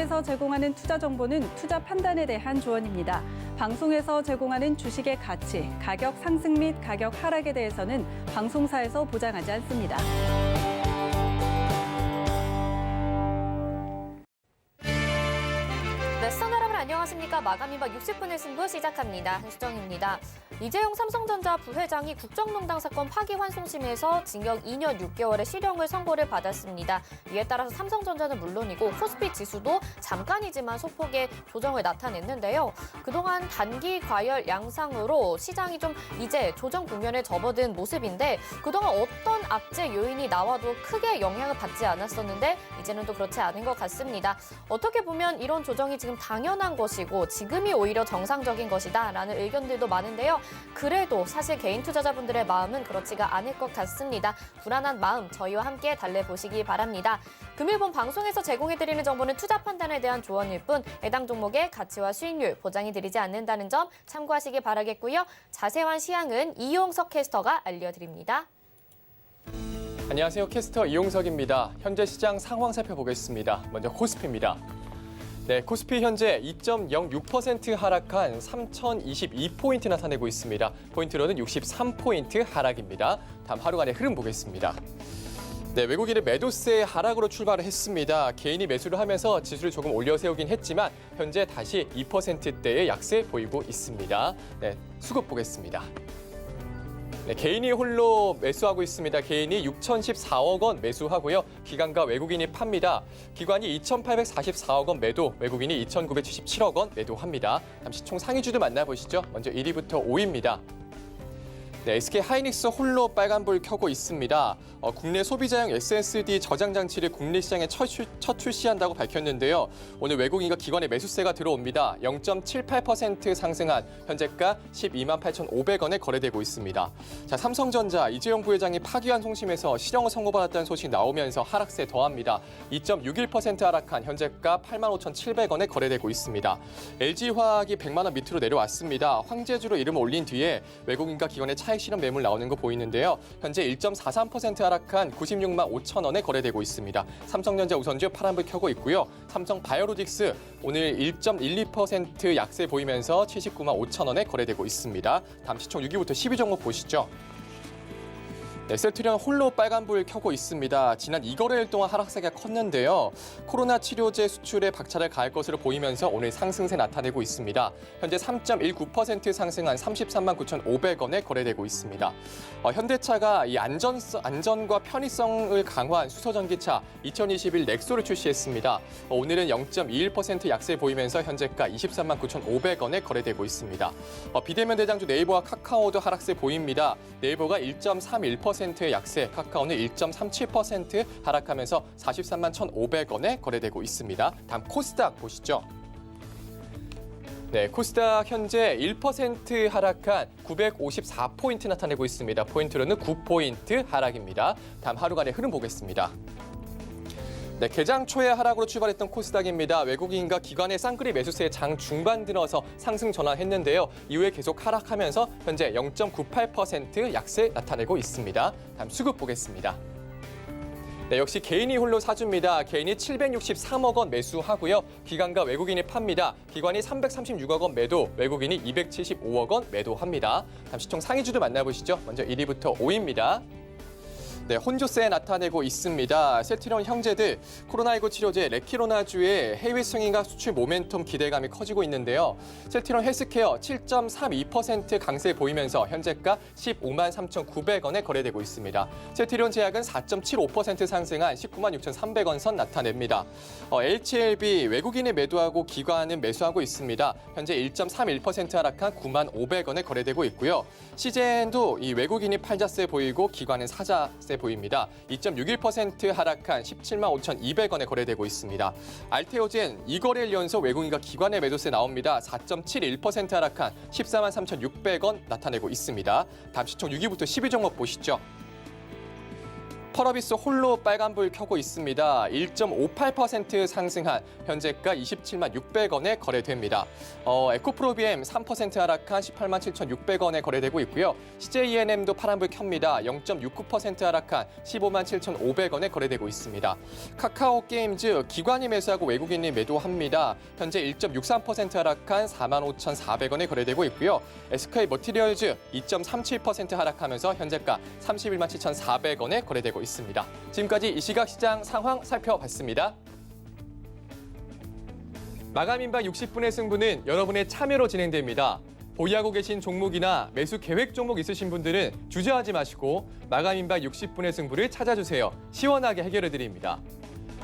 방송에서 제공하는 투자 정보는 투자 판단에 대한 조언입니다. 방송에서 제공하는 주식의 가치, 가격 상승 및 가격 하락에 대해서는 방송사에서 보장하지 않습니다. 네, 시청자 여러분 안녕하십니까. 마감 이박 60분의 승부 시작합니다. 한수정입니다. 이재용 삼성전자 부회장이 국정농단 사건 파기환송심에서 징역 2년 6개월의 실형을 선고를 받았습니다. 이에 따라서 삼성전자는 물론이고 코스피 지수도 잠깐이지만 소폭의 조정을 나타냈는데요. 그동안 단기 과열 양상으로 시장이 좀 이제 조정 국면에 접어든 모습인데 그동안 어떤 악재 요인이 나와도 크게 영향을 받지 않았었는데 이제는 또 그렇지 않은 것 같습니다. 어떻게 보면 이런 조정이 지금 당연한 것이고 지금이 오히려 정상적인 것이다라는 의견들도 많은데요. 그래도 사실 개인 투자자분들의 마음은 그렇지가 않을 것 같습니다. 불안한 마음 저희와 함께 달래보시기 바랍니다. 금일본 방송에서 제공해드리는 정보는 투자 판단에 대한 조언일 뿐 해당 종목의 가치와 수익률 보장이 드리지 않는다는 점 참고하시기 바라겠고요. 자세한 시향은 이용석 캐스터가 알려드립니다. 안녕하세요. 캐스터 이용석입니다. 현재 시장 상황 살펴보겠습니다. 먼저 코스피입니다. 네, 코스피 현재 2.06% 하락한 3,022포인트 나타내고 있습니다. 포인트로는 63포인트 하락입니다. 다음 하루간의 흐름 보겠습니다. 네, 외국인의 매도세 하락으로 출발을 했습니다. 개인이 매수를 하면서 지수를 조금 올려 세우긴 했지만 현재 다시 2%대의 약세 보이고 있습니다. 네, 수급 보겠습니다. 네, 개인이 홀로 매수하고 있습니다. 개인이 6,014억 원 매수하고요. 기관과 외국인이 팝니다. 기관이 2,844억 원 매도, 외국인이 2,977억 원 매도합니다. 잠시 총 상위주도 만나보시죠. 먼저 1위부터 5위입니다. 네, SK 하이닉스 홀로 빨간불 켜고 있습니다. 국내 소비자용 SSD 저장 장치를 국내 시장에 첫 출시한다고 밝혔는데요. 오늘 외국인과 기관의 매수세가 들어옵니다. 0.78% 상승한 현재가 122만 8,500원에 거래되고 있습니다. 자, 삼성전자 이재용 부회장이 파기환송심에서 실형을 선고받았다는 소식 나오면서 하락세 더합니다. 2.61% 하락한 현재가 8만 5,700원에 거래되고 있습니다. LG화학이 100만 원 밑으로 내려왔습니다. 황제주로 이름을 올린 뒤에 외국인과 기관의 차익 실현 매물 나오는 거 보이는데요. 현재 1.43% 하락한 96만 5천 원에 거래되고 있습니다. 삼성전자 우선주 파란불 켜고 있고요. 삼성 바이오로직스 오늘 1.12% 약세 보이면서 79만 5천 원에 거래되고 있습니다. 다음 시총 6위부터 10위 종목 보시죠. 네, 셀트리온 홀로 빨간불 켜고 있습니다. 지난 2거래일 동안 하락세가 컸는데요. 코로나 치료제 수출에 박차를 가할 것으로 보이면서 오늘 상승세 나타내고 있습니다. 현재 3.19% 상승한 33만 9,500원에 거래되고 있습니다. 현대차가 이 안전과 편의성을 강화한 수소전기차 2021 넥소를 출시했습니다. 오늘은 0.21% 약세 보이면서 현재가 23만 9,500원에 거래되고 있습니다. 비대면 대장주 네이버와 카카오도 하락세 보입니다. 네이버가 1.31%의 약세, 카카오는 1.37% 하락하면서 43만 1,500원에 거래되고 있습니다. 다음 코스닥 보시죠. 네, 코스닥 현재 1% 하락한 954포인트 나타내고 있습니다. 포인트로는 9포인트 하락입니다. 다음 하루간의 흐름 보겠습니다. 네, 개장 초에 하락으로 출발했던 코스닥입니다. 외국인과 기관의 쌍끌이 매수세에 장 중반 들어서 상승 전환했는데요. 이후에 계속 하락하면서 현재 0.98% 약세 나타내고 있습니다. 다음 수급 보겠습니다. 네, 역시 개인이 홀로 사줍니다. 개인이 763억 원 매수하고요. 기관과 외국인이 팝니다. 기관이 336억 원 매도, 외국인이 275억 원 매도합니다. 다음 시총 상위주도 만나보시죠. 먼저 1위부터 5위입니다. 네, 혼조세 나타내고 있습니다. 셀트리온 형제들 코로나19 치료제 레키로나주의 해외 승인과 수출 모멘텀 기대감이 커지고 있는데요. 셀트리온 헬스케어 7.32% 강세 보이면서 현재가 15만 3,900원에 거래되고 있습니다. 셀트리온 제약은 4.75% 상승한 19만 6,300원 선 나타냅니다. HLB 외국인이 매도하고 기관은 매수하고 있습니다. 현재 1.31% 하락한 9만 500원에 거래되고 있고요. CJN도 이 외국인이 팔자세 보이고 기관은 사자세 보입니다. 2.61% 하락한 17만 5,200원에 거래되고 있습니다. 알테오젠 2거래일 연속 외국인과 기관의 매도세 나옵니다. 4.71% 하락한 14만 3,600원 나타내고 있습니다. 다음 시총 6위부터 10위 종목 보시죠. 펄어비스 홀로 빨간불 켜고 있습니다. 1.58% 상승한 현재가 27만 600원에 거래됩니다. 에코프로비엠 3% 하락한 18만 7,600원에 거래되고 있고요. CJENM도 파란불 켭니다. 0.69% 하락한 15만 7,500원에 거래되고 있습니다. 카카오 게임즈 기관이 매수하고 외국인이 매도합니다. 현재 1.63% 하락한 4만 5,400원에 거래되고 있고요. SK 머티리얼즈 2.37% 하락하면서 현재가 31만 7,400원에 거래되고 있습니다. 지금까지 이 시각 시장 상황 살펴봤습니다. 마감 임박 60분의 승부는 여러분의 참여로 진행됩니다. 보유하고 계신 종목이나 매수 계획 종목 있으신 분들은 주저하지 마시고 마감 임박 60분의 승부를 찾아주세요. 시원하게 해결해 드립니다.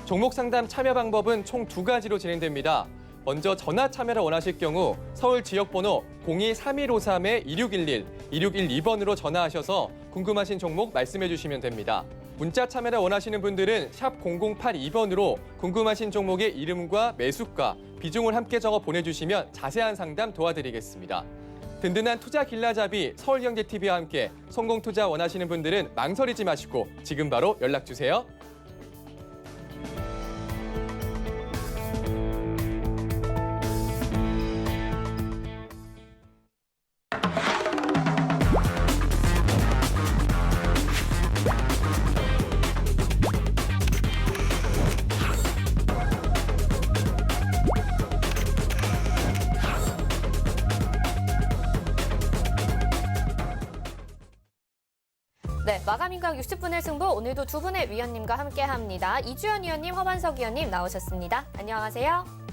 종목 상담 참여 방법은 총 2가지로 진행됩니다. 먼저 전화 참여를 원하실 경우 서울 지역번호 02-3153-2611, 2612번으로 전화하셔서 궁금하신 종목 말씀해 주시면 됩니다. 문자 참여를 원하시는 분들은 샵 0082번으로 궁금하신 종목의 이름과 매수가, 비중을 함께 적어 보내주시면 자세한 상담 도와드리겠습니다. 든든한 투자 길라잡이 서울경제TV와 함께 성공투자 원하시는 분들은 망설이지 마시고 지금 바로 연락주세요. 네, 마감 임박 60분의 승부 오늘도 두 분의 위원님과 함께합니다. 이주연 위원님, 허반석 위원님 나오셨습니다. 안녕하세요.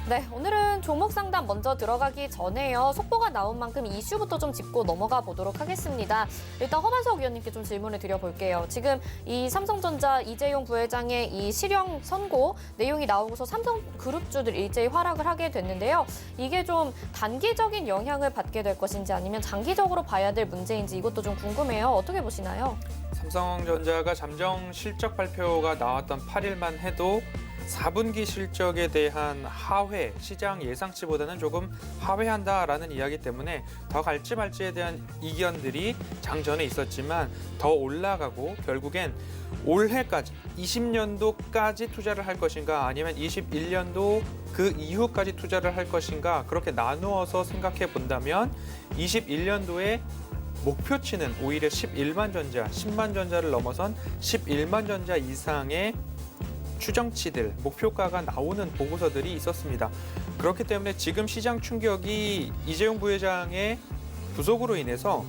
네, 오늘은 종목 상담 먼저 들어가기 전에요. 속보가 나온 만큼 이슈부터 좀 짚고 넘어가 보도록 하겠습니다. 일단 허반석 위원님께 좀 질문을 드려볼게요. 지금 이 삼성전자 이재용 부회장의 이 실형 선고 내용이 나오고서 삼성그룹주들 일제히 하락을 하게 됐는데요. 이게 좀 단기적인 영향을 받게 될 것인지 아니면 장기적으로 봐야 될 문제인지 이것도 좀 궁금해요. 어떻게 보시나요? 삼성전자가 잠정 실적 발표가 나왔던 8일만 해도 4분기 실적에 대한 하회, 시장 예상치보다는 조금 하회한다라는 이야기 때문에 더 갈지 말지에 대한 이견들이 장전에 있었지만 더 올라가고 결국엔 올해까지 20년도까지 투자를 할 것인가 아니면 21년도 그 이후까지 투자를 할 것인가 그렇게 나누어서 생각해 본다면 21년도에 목표치는 오히려 11만 전자, 10만 전자를 넘어선 11만 전자 이상의 추정치들, 목표가가 나오는 보고서들이 있었습니다. 그렇기 때문에 지금 시장 충격이 이재용 부회장의 구속으로 인해서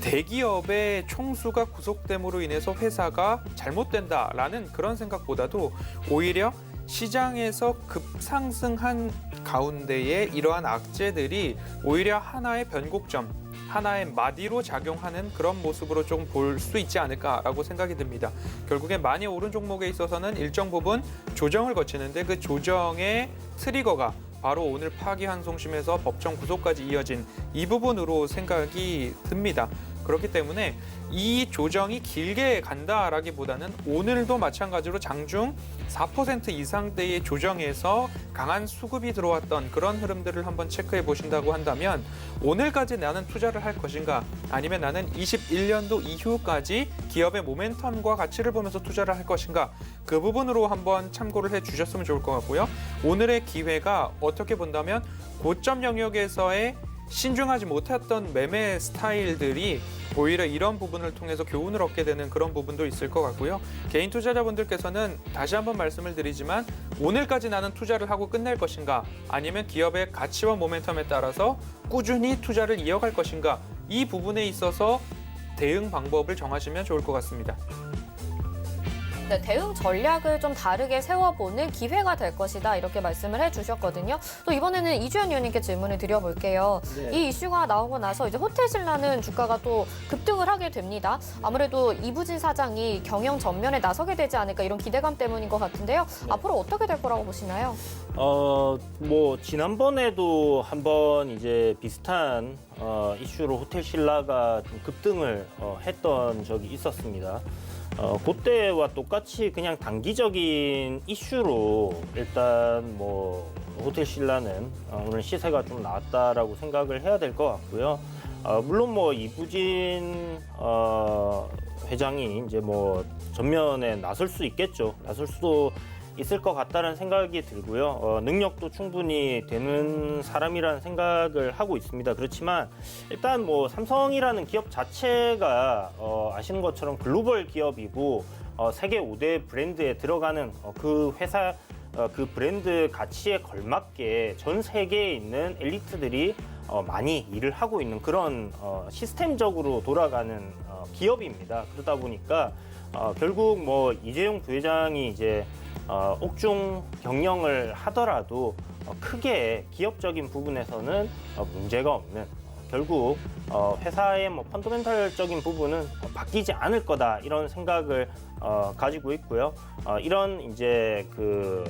대기업의 총수가 구속됨으로 인해서 회사가 잘못된다라는 그런 생각보다도 오히려 시장에서 급상승한 가운데에 이러한 악재들이 오히려 하나의 변곡점, 하나의 마디로 작용하는 그런 모습으로 좀 볼 수 있지 않을까라고 생각이 듭니다. 결국에 많이 오른 종목에 있어서는 일정 부분 조정을 거치는데 그 조정의 트리거가 바로 오늘 파기환송심에서 법정 구속까지 이어진 이 부분으로 생각이 듭니다. 그렇기 때문에 이 조정이 길게 간다라기보다는 오늘도 마찬가지로 장중 4% 이상대의 조정에서 강한 수급이 들어왔던 그런 흐름들을 한번 체크해 보신다고 한다면 오늘까지 나는 투자를 할 것인가 아니면 나는 21년도 이후까지 기업의 모멘텀과 가치를 보면서 투자를 할 것인가 그 부분으로 한번 참고를 해 주셨으면 좋을 것 같고요. 오늘의 기회가 어떻게 본다면 고점 영역에서의 신중하지 못했던 매매 스타일들이 오히려 이런 부분을 통해서 교훈을 얻게 되는 그런 부분도 있을 것 같고요. 개인 투자자분들께서는 다시 한번 말씀을 드리지만 오늘까지 나는 투자를 하고 끝낼 것인가 아니면 기업의 가치와 모멘텀에 따라서 꾸준히 투자를 이어갈 것인가 이 부분에 있어서 대응 방법을 정하시면 좋을 것 같습니다. 네, 대응 전략을 좀 다르게 세워보는 기회가 될 것이다 이렇게 말씀을 해주셨거든요. 또 이번에는 이주연 의원님께 질문을 드려볼게요. 네. 이 이슈가 나오고 나서 이제 호텔신라는 주가가 또 급등을 하게 됩니다. 아무래도 이부진 사장이 경영 전면에 나서게 되지 않을까 이런 기대감 때문인 것 같은데요. 네. 앞으로 어떻게 될 거라고 보시나요? 뭐 지난번에도 한번 이제 비슷한 이슈로 호텔신라가 좀 급등을 했던 적이 있었습니다. 그때와 똑같이 그냥 단기적인 이슈로 일단 뭐 호텔신라는 오늘 시세가 좀 나왔다라고 생각을 해야 될 것 같고요. 물론 뭐 이부진 회장이 이제 뭐 전면에 나설 수 있겠죠. 나설 수도 있을 것 같다는 생각이 들고요. 능력도 충분히 되는 사람이라는 생각을 하고 있습니다. 그렇지만 일단 뭐 삼성이라는 기업 자체가 아시는 것처럼 글로벌 기업이고 세계 5대 브랜드에 들어가는 그 회사 그 브랜드 가치에 걸맞게 전 세계에 있는 엘리트들이 많이 일을 하고 있는 그런 시스템적으로 돌아가는 기업입니다. 그러다 보니까 결국 뭐 이재용 부회장이 이제 옥중 경영을 하더라도 크게 기업적인 부분에서는 문제가 없는 결국 회사의 뭐 펀더멘털적인 부분은 바뀌지 않을 거다 이런 생각을 가지고 있고요. 이런 이제 그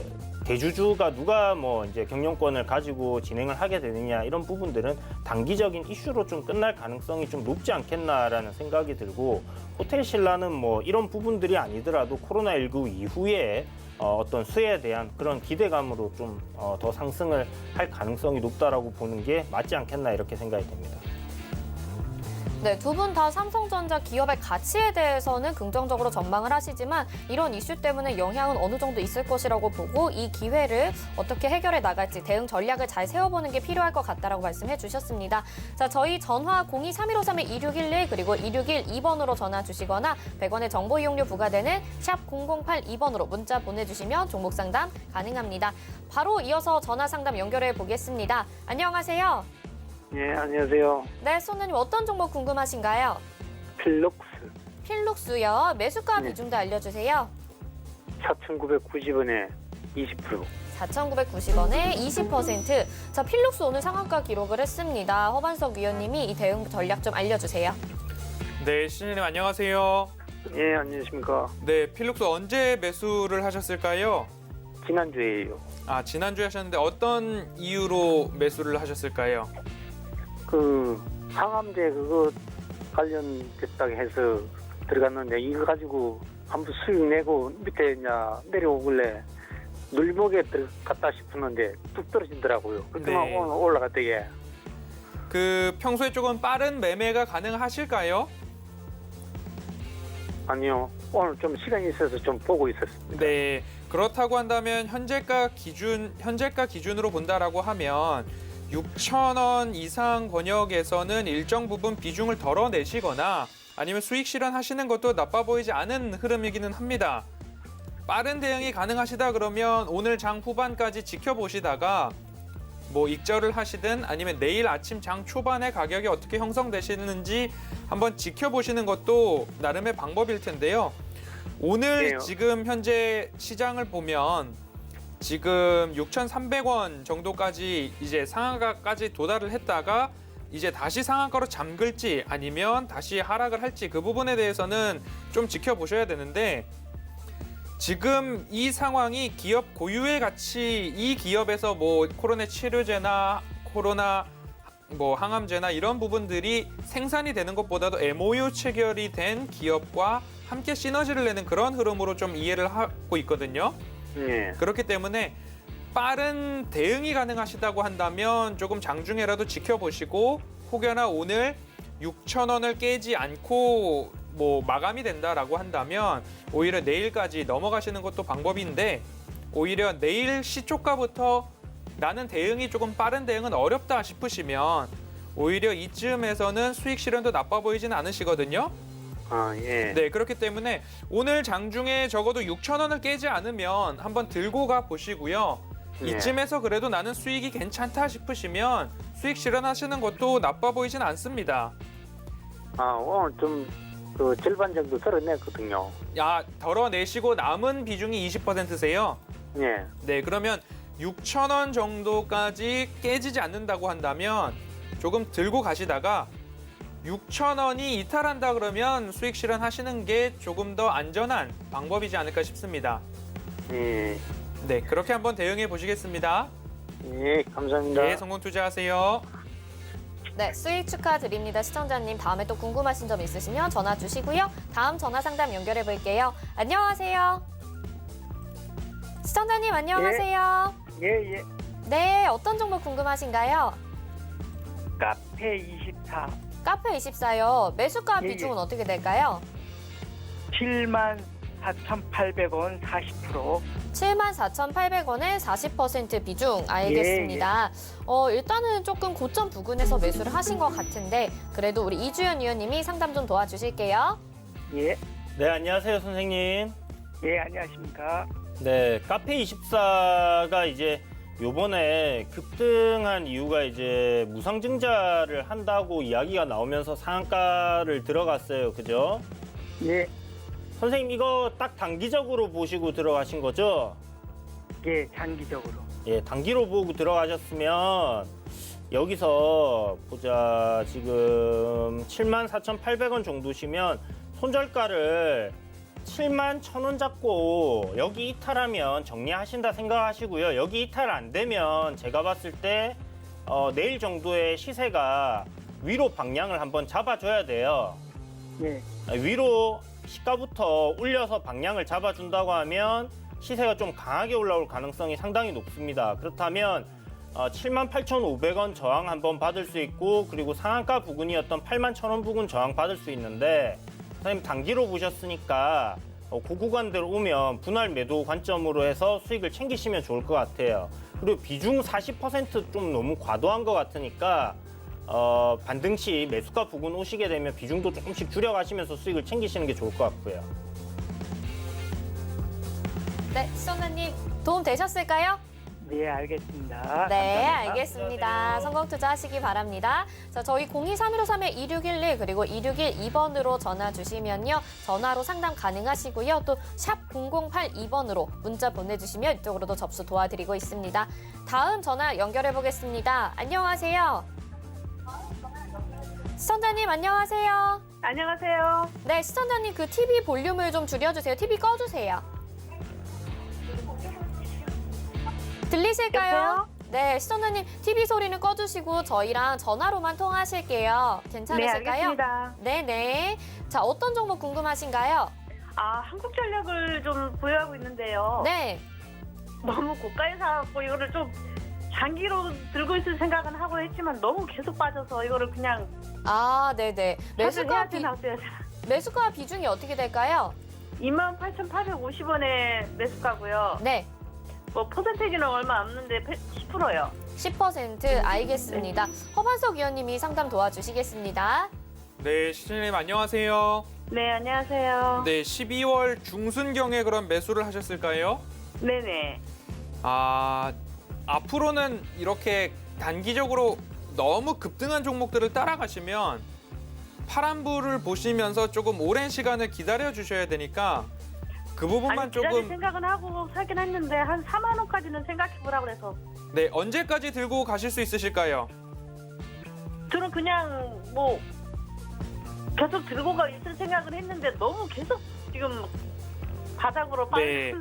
대주주가 누가 뭐 이제 경영권을 가지고 진행을 하게 되느냐 이런 부분들은 단기적인 이슈로 좀 끝날 가능성이 좀 높지 않겠나라는 생각이 들고 호텔 신라는 뭐 이런 부분들이 아니더라도 코로나19 이후에 어떤 수혜에 대한 그런 기대감으로 좀 더 상승을 할 가능성이 높다라고 보는 게 맞지 않겠나 이렇게 생각이 됩니다. 네, 두 분 다 삼성전자 기업의 가치에 대해서는 긍정적으로 전망을 하시지만 이런 이슈 때문에 영향은 어느 정도 있을 것이라고 보고 이 기회를 어떻게 해결해 나갈지 대응 전략을 잘 세워보는 게 필요할 것 같다라고 말씀해 주셨습니다. 자, 저희 전화 023153-2611 그리고 2612번으로 전화 주시거나 100원의 정보 이용료 부과되는 샵 0082번으로 문자 보내주시면 종목 상담 가능합니다. 바로 이어서 전화 상담 연결해 보겠습니다. 안녕하세요. 예, 안녕하세요. 네, 손님 어떤 종목 궁금하신가요? 필록스 필록수요. 매수가 네. 비중도 알려주세요. 4,990원에 20%. 4,990원에 20%. 자, 필록수 오늘 상한가 기록을 했습니다. 허반석 위원님이 이 대응 전략 좀 알려주세요. 네, 신인님 안녕하세요. 예, 안녕하십니까. 네, 필록스 언제 매수를 하셨을까요? 지난주에요. 아, 지난주에 하셨는데 어떤 이유로 매수를 하셨을까요? 그 항암제 그거 관련됐다고 해서 들어갔는데 이거 가지고 한번 수익 내고 밑에 이제 내려오길래 눌목에 들어갔다 싶었는데 뚝 떨어지더라고요. 그때만 네. 오늘 올라갔대게. 그 평소에 조금 빠른 매매가 가능하실까요? 아니요. 오늘 좀 시간이 있어서 좀 보고 있었습니다. 네, 그렇다고 한다면 현재가 기준으로 본다라고 하면 6,000원 이상 권역에서는 일정 부분 비중을 덜어내시거나 아니면 수익 실현하시는 것도 나빠 보이지 않은 흐름이기는 합니다. 빠른 대응이 가능하시다 그러면 오늘 장 후반까지 지켜보시다가 뭐 익절을 하시든 아니면 내일 아침 장 초반에 가격이 어떻게 형성되시는지 한번 지켜보시는 것도 나름의 방법일 텐데요. 오늘 네. 지금 현재 시장을 보면 지금 6,300원 정도까지 이제 상한가까지 도달을 했다가 이제 다시 상한가로 잠글지 아니면 다시 하락을 할지 그 부분에 대해서는 좀 지켜보셔야 되는데 지금 이 상황이 기업 고유의 가치 이 기업에서 뭐 코로나 치료제나 코로나 뭐 항암제나 이런 부분들이 생산이 되는 것보다도 MOU 체결이 된 기업과 함께 시너지를 내는 그런 흐름으로 좀 이해를 하고 있거든요. 예. 그렇기 때문에 빠른 대응이 가능하시다고 한다면 조금 장중에라도 지켜보시고 혹여나 오늘 6,000원을 깨지 않고 뭐 마감이 된다라고 한다면 오히려 내일까지 넘어가시는 것도 방법인데 오히려 내일 시초가부터 나는 대응이 조금 빠른 대응은 어렵다 싶으시면 오히려 이쯤에서는 수익 실현도 나빠 보이진 않으시거든요. 아, 예. 네, 그렇기 때문에 오늘 장중에 적어도 6,000원을 깨지 않으면 한번 들고 가 보시고요. 네. 이쯤에서 그래도 나는 수익이 괜찮다 싶으시면 수익 실현하시는 것도 나빠 보이진 않습니다. 아, 오늘 좀 그 절반 정도 덜어냈거든요. 야, 덜어내시고 남은 비중이 20%세요. 예. 네, 그러면 6,000원 정도까지 깨지지 않는다고 한다면 조금 들고 가시다가 6,000원이 이탈한다 그러면 수익 실현하시는 게 조금 더 안전한 방법이지 않을까 싶습니다. 예. 네, 그렇게 한번 대응해 보시겠습니다. 예, 감사합니다. 네, 성공 투자하세요. 네, 수익 축하드립니다. 시청자님 다음에 또 궁금하신 점 있으시면 전화 주시고요. 다음 전화 상담 연결해 볼게요. 안녕하세요. 시청자님 안녕하세요. 예, 예. 네, 어떤 종목 궁금하신가요? 카페 24. 카페 24요. 매수가 예, 비중은 예. 어떻게 될까요? 74,800원 40%. 74,800원에 40% 비중. 알겠습니다. 일단은 조금 고점 부근에서 매수를 하신 것 같은데 그래도 우리 이주연 위원님이 상담 좀 도와주실게요. 예. 네, 안녕하세요, 선생님. 예, 안녕하십니까. 네, 카페24가 이제 요번에 급등한 이유가 이제 무상증자를 한다고 이야기가 나오면서 상한가를 들어갔어요. 그죠? 예. 선생님, 이거 딱 단기적으로 보시고 들어가신 거죠? 예, 장기적으로. 예, 단기로 보고 들어가셨으면 여기서 보자. 지금 74,800원 정도시면 손절가를 71,000원 잡고 여기 이탈하면 정리하신다 생각하시고요. 여기 이탈 안 되면 제가 봤을 때 내일 정도의 시세가 위로 방향을 한번 잡아줘야 돼요. 예. 위로 시가부터 올려서 방향을 잡아준다고 하면 시세가 좀 강하게 올라올 가능성이 상당히 높습니다. 그렇다면 78,500원 저항 한번 받을 수 있고 그리고 상한가 부근이었던 81,000원 부근 저항 받을 수 있는데 선생님 단기로 보셨으니까 그 구간대로 오면 분할 매도 관점으로 해서 수익을 챙기시면 좋을 것 같아요. 그리고 비중 40% 좀 너무 과도한 것 같으니까 반등 시 매수가 부근 오시게 되면 비중도 조금씩 줄여가시면서 수익을 챙기시는 게 좋을 것 같고요. 네, 시청자님 도움 되셨을까요? 네, 알겠습니다. 네, 감사합니다. 알겠습니다. 성공 투자하시기 바랍니다. 자, 저희 023153-2611 그리고 2612번으로 전화 주시면요. 전화로 상담 가능하시고요. 또 샵 0082번으로 문자 보내주시면 이쪽으로도 접수 도와드리고 있습니다. 다음 전화 연결해 보겠습니다. 안녕하세요. 시청자님 안녕하세요. 안녕하세요. 네, 시청자님 그 TV 볼륨을 좀 줄여주세요. TV 꺼주세요. 들리실까요? 여보세요? 네, 시청자님 TV 소리는 꺼주시고 저희랑 전화로만 통화하실게요. 네, 괜찮으실까요? 알겠습니다. 네네. 자, 어떤 종목 궁금하신가요? 한국전력을 좀 보유하고 있는데요. 네. 너무 고가에 사갖고 이거를 좀 장기로 들고 있을 생각은 하고 했지만 너무 계속 빠져서 이거를 그냥 아, 네네. 매수가 매수가 비중이 어떻게 될까요? 28,850원에 매수가고요. 네. 뭐 퍼센테이지는 얼마 없는데 10%요. 10% 알겠습니다. 허반석 위원님이 상담 도와주시겠습니다. 네, 시청자님 안녕하세요. 네, 안녕하세요. 네, 12월 중순경에 그럼 매수를 하셨을까요? 네네. 앞으로는 이렇게 단기적으로 너무 급등한 종목들을 따라가시면 파란불을 보시면서 조금 오랜 시간을 기다려 주셔야 되니까 그 부분만 기다릴 조금 생각은 하고 사긴 했는데 한 4만 원까지는 생각해보라 그래서 네, 언제까지 들고 가실 수 있으실까요? 저는 그냥 뭐 계속 들고 있을 생각을 했는데 너무 계속 지금 바닥으로 네.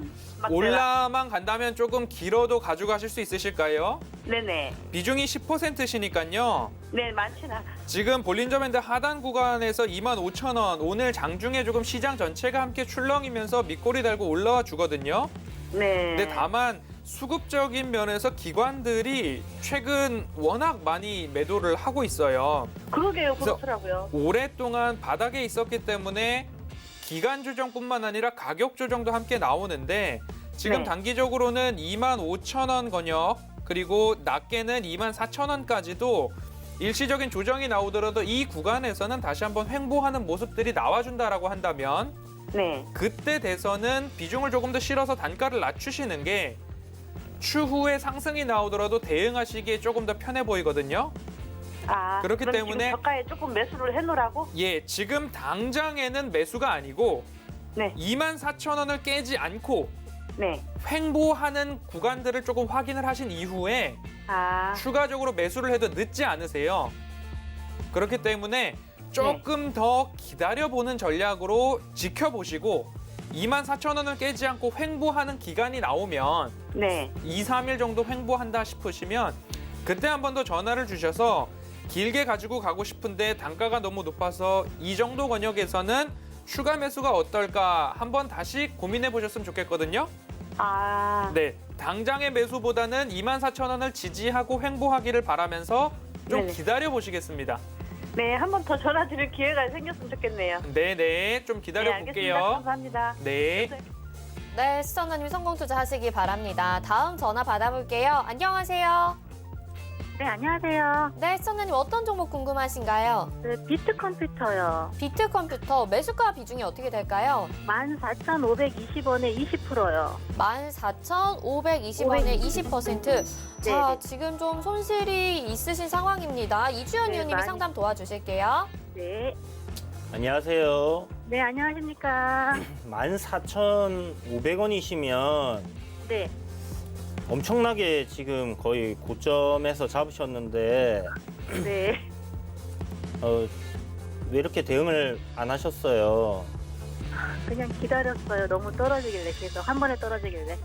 올라만 간다면 조금 길어도 가져가실 수 있으실까요? 네네. 비중이 10%시니까요. 네, 많진 않아. 지금 볼린저밴드 하단 구간에서 25,000원, 오늘 장중에 조금 시장 전체가 함께 출렁이면서 밑꼬리 달고 올라와 주거든요. 네. 근데 다만 수급적인 면에서 기관들이 최근 워낙 많이 매도를 하고 있어요. 그러게요, 그래서 그렇더라고요. 오랫동안 바닥에 있었기 때문에 기간 조정뿐만 아니라 가격 조정도 함께 나오는데 지금 네. 단기적으로는 25,000원 권역 그리고 낮게는 24,000원까지도 일시적인 조정이 나오더라도 이 구간에서는 다시 한번 횡보하는 모습들이 나와준다라고 한다면 네. 그때 돼서는 비중을 조금 더 실어서 단가를 낮추시는 게 추후에 상승이 나오더라도 대응하시기에 조금 더 편해 보이거든요. 그렇기 그럼 때문에 지금 저가에 조금 매수를 해놓으라고? 예, 지금 당장에는 매수가 아니고 네. 24,000원을 깨지 않고 네. 횡보하는 구간들을 조금 확인을 하신 이후에 추가적으로 매수를 해도 늦지 않으세요. 그렇기 때문에 조금 더 기다려보는 전략으로 지켜보시고 24,000원을 깨지 않고 횡보하는 기간이 나오면 네. 2, 3일 정도 횡보한다 싶으시면 그때 한 번 더 전화를 주셔서 길게 가지고 가고 싶은데 단가가 너무 높아서 이 정도 권역에서는 추가 매수가 어떨까 한번 다시 고민해 보셨으면 좋겠거든요. 네, 당장의 매수보다는 24,000원을 지지하고 횡보하기를 바라면서 좀 네네. 기다려 보시겠습니다. 네, 한 번 더 전화 드릴 기회가 생겼으면 좋겠네요. 네네, 좀 기다려 네, 알겠습니다. 볼게요. 감사합니다. 네. 네, 시청자님 성공 투자하시기 바랍니다. 다음 전화 받아볼게요. 안녕하세요. 네, 안녕하세요. 네, 시청자님 어떤 종목 궁금하신가요? 네, 비트 컴퓨터요. 비트 컴퓨터 매수가 비중이 어떻게 될까요? 14,520원에 20%요. 14,520원에 20%. 자, 네. 지금 좀 손실이 있으신 상황입니다. 이주연 네, 의원님이 많이. 상담 도와주실게요. 네. 안녕하세요. 네, 안녕하십니까. 14,500원이시면 네. 엄청나게 지금 거의 고점에서 잡으셨는데 네. 왜 이렇게 대응을 안 하셨어요? 그냥 기다렸어요. 너무 떨어지길래 계속 한 번에 떨어지길래.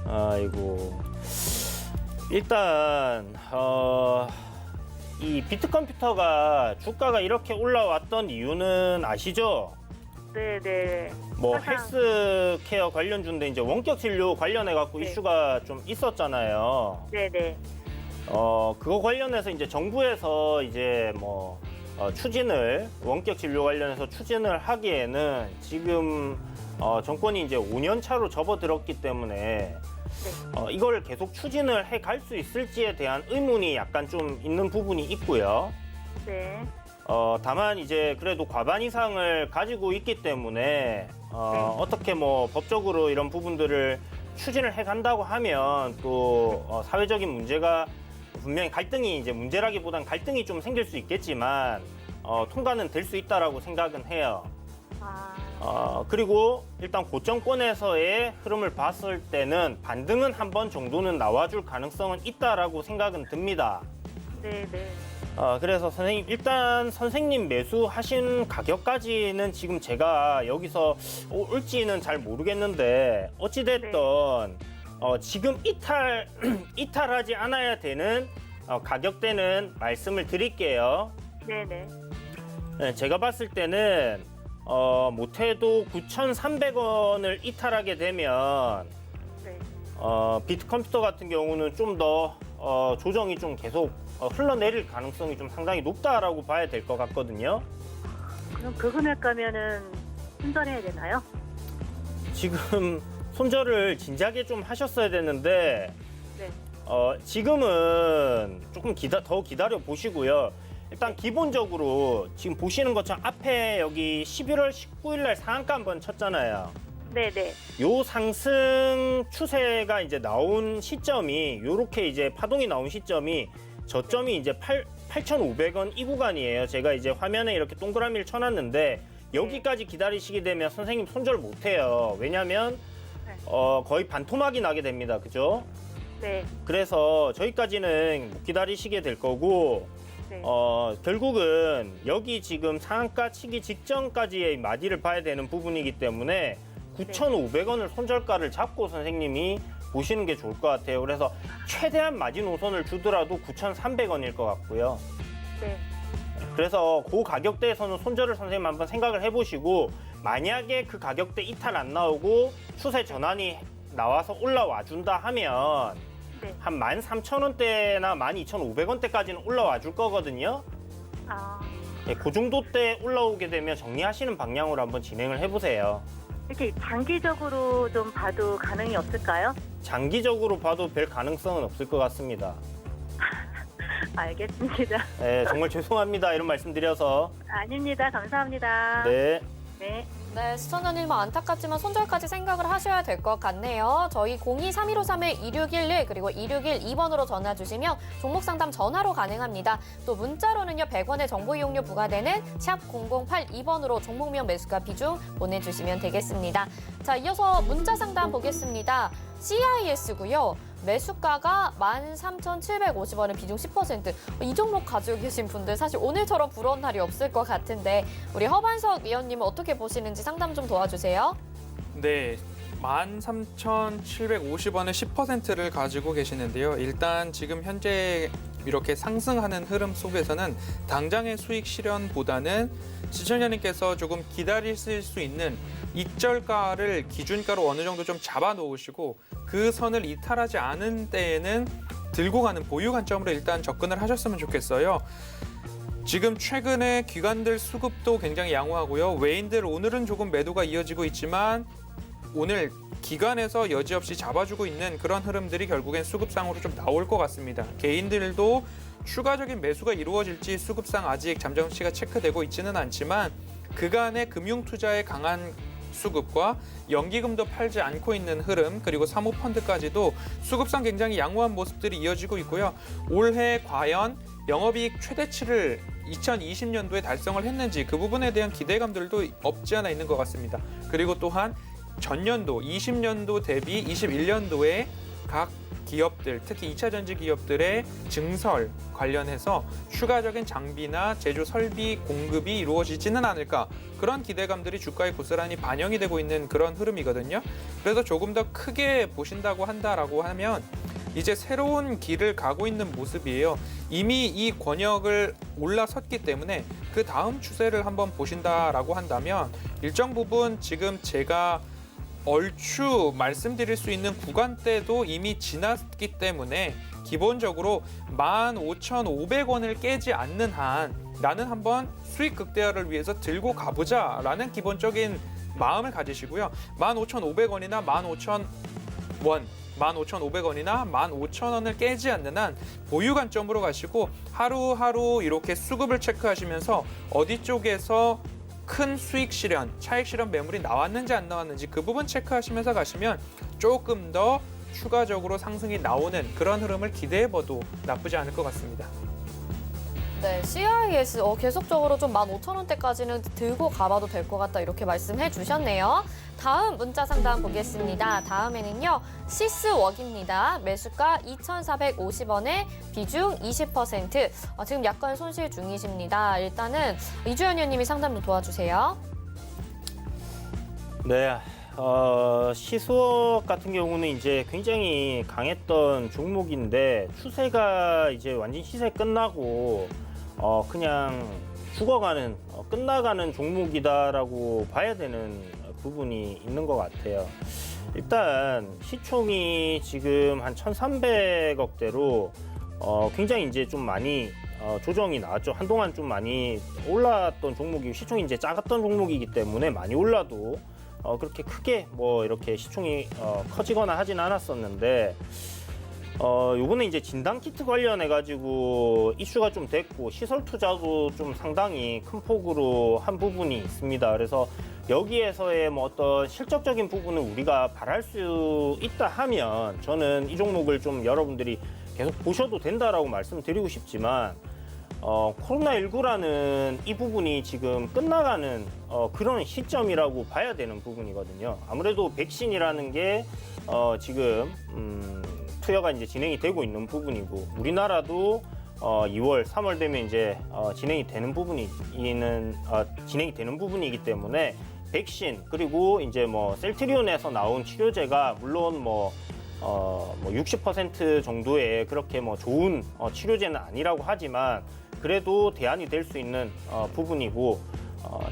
아이고. 일단 이 비트컴퓨터가 주가가 이렇게 올라왔던 이유는 아시죠? 네, 네. 뭐 항상- 헬스케어 관련주인데 이제 원격 진료 관련해 갖고 네. 이슈가 좀 있었잖아요. 네, 네. 그거 관련해서 이제 정부에서 이제 뭐 추진을 원격 진료 관련해서 추진을 하기에는 지금 정권이 이제 5년 차로 접어들었기 때문에 이걸 계속 추진을 해 갈 수 있을지에 대한 의문이 약간 좀 있는 부분이 있고요. 네. 다만 이제 그래도 과반 이상을 가지고 있기 때문에 어떻게 뭐 법적으로 이런 부분들을 추진을 해 간다고 하면 또 사회적인 문제가 분명히 갈등이 이제 문제라기보단 갈등이 좀 생길 수 있겠지만 통과는 될 수 있다라고 생각은 해요. 그리고 일단 고점권에서의 흐름을 봤을 때는 반등은 한 번 정도는 나와줄 가능성은 있다라고 생각은 듭니다. 네, 네. 그래서 선생님 일단 선생님 매수하신 가격까지는 지금 제가 여기서 올지는 잘 모르겠는데 어찌됐든 지금 이탈하지 않아야 되는 가격대는 말씀을 드릴게요. 네, 네. 네, 제가 봤을 때는 못해도 9,300원을 이탈하게 되면 네. 비트컴퓨터 같은 경우는 좀 더 조정이 좀 계속 흘러내릴 가능성이 좀 상당히 높다라고 봐야 될 것 같거든요. 그럼 그 금액 가면은 순전해야 되나요? 지금 손절을 진작에 좀 하셨어야 되는데 네. 지금은 조금 더 기다려 보시고요. 일단 기본적으로 지금 보시는 것처럼 앞에 여기 11월 19일 날 상한가 한번 쳤잖아요. 네, 네. 요 상승 추세가 이제 나온 시점이 요렇게 이제 파동이 나온 시점이 저점이 이제 8,500원 이 구간이에요. 제가 이제 화면에 이렇게 동그라미를 쳐놨는데 여기까지 기다리시게 되면 선생님 손절 못해요. 왜냐하면 거의 반토막이 나게 됩니다. 그죠? 네. 그래서 저기까지는 못 기다리시게 될 거고 네. 결국은 여기 지금 상한가 치기 직전까지의 마디를 봐야 되는 부분이기 때문에 9,500원을 손절가를 잡고 선생님이 보시는 게 좋을 것 같아요. 그래서 최대한 마지노선을 주더라도 9,300원일 것 같고요. 네. 그래서 그 가격대에서는 손절을 선생님 한번 생각을 해보시고 만약에 그 가격대 이탈 안 나오고 추세 전환이 나와서 올라와 준다 하면 네. 한 13,000원대나 12,500원대까지는 올라와 줄 거거든요. 네, 그 정도 때 올라오게 되면 정리하시는 방향으로 한번 진행을 해보세요. 이렇게 장기적으로 좀 봐도 가능이 없을까요? 장기적으로 봐도 별 가능성은 없을 것 같습니다. 알겠습니다. 네, 정말 죄송합니다. 이런 말씀 드려서. 아닙니다. 감사합니다. 네. 네. 네, 시청자님 안타깝지만 손절까지 생각을 하셔야 될 것 같네요. 저희 02-3153-2611 그리고 2612번으로 전화 주시면 종목 상담 전화로 가능합니다. 또 문자로는요 100원의 정보 이용료 부과되는 샵 0082번으로 종목명 매수가 비중 보내주시면 되겠습니다. 자, 이어서 문자 상담 보겠습니다. CIS고요. 매수가가 13,750원은 비중 10%. 이 종목 가지고 계신 분들 사실 오늘처럼 부러운 날이 없을 것 같은데 우리 허반석 위원님은 어떻게 보시는지 상담 좀 도와주세요. 네. 13,750원의 10%를 가지고 계시는데요. 일단 지금 현재 이렇게 상승하는 흐름 속에서는 당장의 수익 실현보다는 시청자님께서 조금 기다리실 수 있는 익절가를 기준가로 어느 정도 좀 잡아 놓으시고 그 선을 이탈하지 않은 때에는 들고 가는 보유 관점으로 일단 접근을 하셨으면 좋겠어요. 지금 최근에 기관들 수급도 굉장히 양호하고요. 외인들 오늘은 조금 매도가 이어지고 있지만 오늘 기관에서 여지없이 잡아주고 있는 그런 흐름들이 결국엔 수급상으로 좀 나올 것 같습니다. 개인들도 추가적인 매수가 이루어질지 수급상 아직 잠정치가 체크되고 있지는 않지만 그간의 금융투자의 강한 수급과 연기금도 팔지 않고 있는 흐름 그리고 사모펀드까지도 수급상 굉장히 양호한 모습들이 이어지고 있고요. 올해 과연 영업이익 최대치를 2020년도에 달성을 했는지 그 부분에 대한 기대감들도 없지 않아 있는 것 같습니다. 그리고 또한 전년도 20년도 대비 21년도에 각 기업들, 특히 2차 전지 기업들의 증설 관련해서 추가적인 장비나 제조 설비 공급이 이루어지지는 않을까 그런 기대감들이 주가에 고스란히 반영이 되고 있는 그런 흐름이거든요. 그래서 조금 더 크게 보신다고 한다라고 하면 이제 새로운 길을 가고 있는 모습이에요. 이미 이 권역을 올라섰기 때문에 그 다음 추세를 한번 보신다라고 한다면 일정 부분 지금 제가 얼추 말씀드릴 수 있는 구간대도 이미 지났기 때문에 기본적으로 15,500원을 깨지 않는 한 나는 한번 수익 극대화를 위해서 들고 가보자라는 기본적인 마음을 가지시고요. 15,500원이나 15,000원 15,500원이나 15,000원을 깨지 않는 한 보유 관점으로 가시고 하루하루 이렇게 수급을 체크하시면서 어디 쪽에서 큰 수익 실현, 차익 실현 매물이 나왔는지 안 나왔는지 그 부분 체크하시면서 가시면 조금 더 추가적으로 상승이 나오는 그런 흐름을 기대해봐도 나쁘지 않을 것 같습니다. 네, CIS 계속적으로 좀 15,000원대까지는 들고 가봐도 될 것 같다 이렇게 말씀해 주셨네요. 다음 문자 상담 보겠습니다. 다음에는요. 시스웍입니다. 매수가 2,450원에 비중 20%. 지금 약간 손실 중이십니다. 일단은 이주연 의원님이 상담 좀 도와주세요. 네, 시스웍 같은 경우는 이제 굉장히 강했던 종목인데 추세가 이제 완전 시세 끝나고 그냥 죽어가는 끝나가는 종목이다라고 봐야 되는 부분이 있는 것 같아요. 일단 시총이 지금 한 1,300억대로 굉장히 이제 좀 많이 조정이 나왔죠. 한동안 좀 많이 올랐던 종목이 시총이 이제 작았던 종목이기 때문에 많이 올라도 그렇게 크게 뭐 이렇게 시총이 커지거나 하진 않았었는데 요번에 이제 진단키트 관련해가지고 이슈가 좀 됐고 시설 투자도 좀 상당히 큰 폭으로 한 부분이 있습니다. 그래서 여기에서의 뭐 어떤 실적적인 부분을 우리가 바랄 수 있다 하면 저는 이 종목을 좀 여러분들이 계속 보셔도 된다라고 말씀드리고 싶지만 코로나19라는 이 부분이 지금 끝나가는 그런 시점이라고 봐야 되는 부분이거든요. 아무래도 백신이라는 게 지금 투여가 이제 진행이 되고 있는 부분이고 우리나라도 2월, 3월 되면 이제 진행이 되는 부분이기 때문에 백신 그리고 이제 뭐 셀트리온에서 나온 치료제가 물론 60% 정도의 그렇게 뭐 좋은 치료제는 아니라고 하지만 그래도 대안이 될 수 있는 부분이고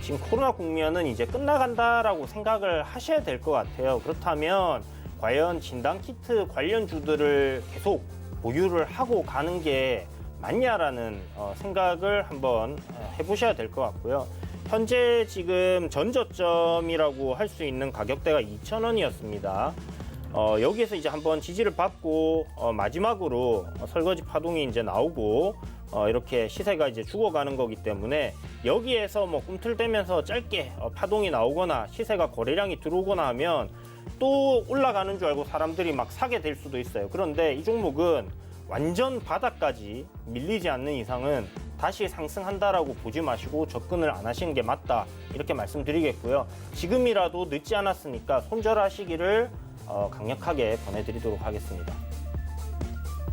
지금 코로나 국면은 이제 끝나간다라고 생각을 하셔야 될 것 같아요. 그렇다면 과연 진단키트 관련주들을 계속 보유를 하고 가는 게 맞냐라는 생각을 한번 해보셔야 될 것 같고요. 현재 지금 전저점이라고 할 수 있는 가격대가 2,000원이었습니다. 여기에서 이제 한번 지지를 받고 마지막으로 설거지 파동이 이제 나오고 이렇게 시세가 이제 죽어가는 거기 때문에 여기에서 뭐 꿈틀대면서 짧게 파동이 나오거나 시세가 거래량이 들어오거나 하면 또 올라가는 줄 알고 사람들이 막 사게 될 수도 있어요. 그런데 이 종목은 완전 바닥까지 밀리지 않는 이상은 다시 상승한다라고 보지 마시고 접근을 안 하시는 게 맞다 이렇게 말씀드리겠고요. 지금이라도 늦지 않았으니까 손절하시기를 강력하게 권해드리도록 하겠습니다.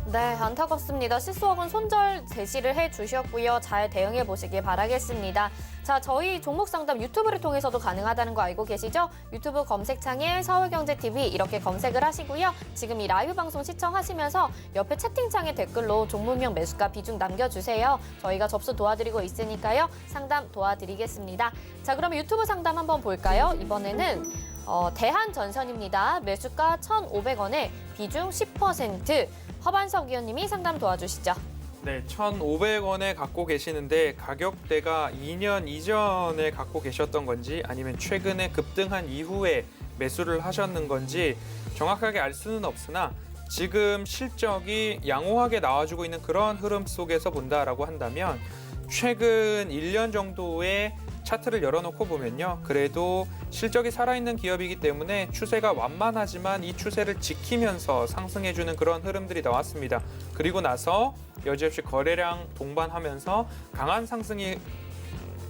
네, 안타깝습니다. 시스웍은 손절 제시를 해주셨고요. 잘 대응해 보시길 바라겠습니다. 자, 저희 종목 상담 유튜브를 통해서도 가능하다는 거 알고 계시죠? 유튜브 검색창에 서울경제TV 이렇게 검색을 하시고요. 지금 이 라이브 방송 시청하시면서 옆에 채팅창에 댓글로 종목명 매수가 비중 남겨주세요. 저희가 접수 도와드리고 있으니까요. 상담 도와드리겠습니다. 자, 그러면 유튜브 상담 한번 볼까요? 이번에는 대한전선입니다. 매수가 1,500원에 비중 10%. 허반석 위원님이 상담 도와주시죠. 네, 1,500원에 갖고 계시는데 가격대가 2년 이전에 갖고 계셨던 건지 아니면 최근에 급등한 이후에 매수를 하셨는 건지 정확하게 알 수는 없으나 지금 실적이 양호하게 나와주고 있는 그런 흐름 속에서 본다라고 한다면 최근 1년 정도의 차트를 열어놓고 보면요. 그래도 실적이 살아있는 기업이기 때문에 추세가 완만하지만 이 추세를 지키면서 상승해주는 그런 흐름들이 나왔습니다. 그리고 나서 여지없이 거래량 동반하면서 강한 상승이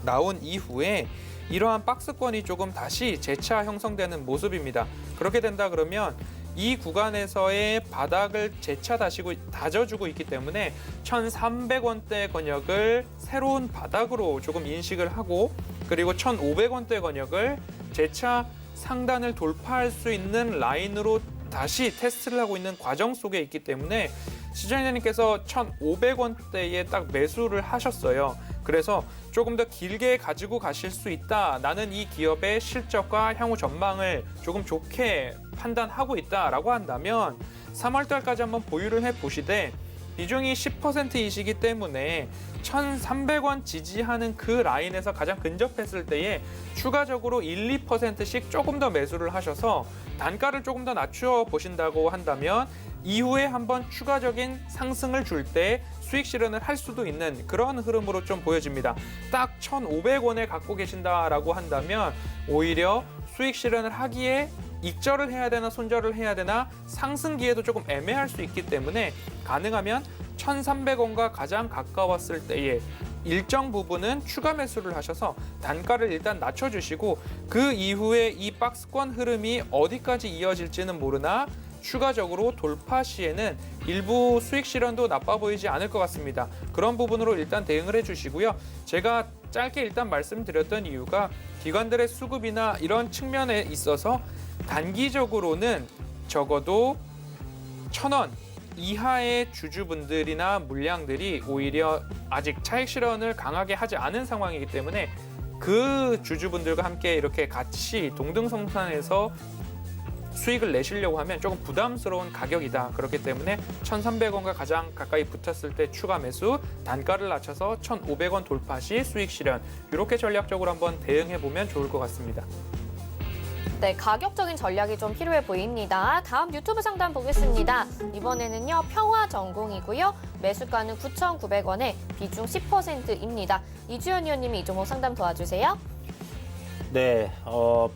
나온 이후에 이러한 박스권이 조금 다시 재차 형성되는 모습입니다. 그렇게 된다 그러면 이 구간에서의 바닥을 재차 다져주고 있기 때문에 1,300원대 권역을 새로운 바닥으로 조금 인식을 하고 그리고 1,500원대 권역을 재차 상단을 돌파할 수 있는 라인으로 다시 테스트를 하고 있는 과정 속에 있기 때문에 시장님께서 1,500원대에 딱 매수를 하셨어요. 그래서 조금 더 길게 가지고 가실 수 있다. 나는 이 기업의 실적과 향후 전망을 조금 좋게 판단하고 있다라고 한다면 3월 달까지 한번 보유를 해보시되 비중이 10%이시기 때문에 1,300원 지지하는 그 라인에서 가장 근접했을 때에 추가적으로 1, 2%씩 조금 더 매수를 하셔서 단가를 조금 더 낮추어 보신다고 한다면 이후에 한번 추가적인 상승을 줄 때 수익 실현을 할 수도 있는 그런 흐름으로 좀 보여집니다. 딱 1,500원에 갖고 계신다라고 한다면 오히려 수익 실현을 하기에 익절을 해야 되나 손절을 해야 되나 상승 기회도 조금 애매할 수 있기 때문에 가능하면 1,300원과 가장 가까웠을 때에 일정 부분은 추가 매수를 하셔서 단가를 일단 낮춰주시고 그 이후에 이 박스권 흐름이 어디까지 이어질지는 모르나 추가적으로 돌파 시에는 일부 수익 실현도 나빠 보이지 않을 것 같습니다. 그런 부분으로 일단 대응을 해주시고요. 제가 짧게 일단 말씀드렸던 이유가 기관들의 수급이나 이런 측면에 있어서 단기적으로는 적어도 1,000원 이하의 주주분들이나 물량들이 오히려 아직 차익 실현을 강하게 하지 않은 상황이기 때문에 그 주주분들과 함께 이렇게 같이 동등성산해서 수익을 내시려고 하면 조금 부담스러운 가격이다. 그렇기 때문에 1,300원과 가장 가까이 붙었을 때 추가 매수, 단가를 낮춰서 1,500원 돌파 시 수익 실현. 이렇게 전략적으로 한번 대응해보면 좋을 것 같습니다. 네, 가격적인 전략이 좀 필요해 보입니다. 다음 유튜브 상담 보겠습니다. 이번에는요, 평화전공이고요. 매수가는 9,900원에 비중 10%입니다. 이주연 의원님이 이 종목 상담 도와주세요. 네,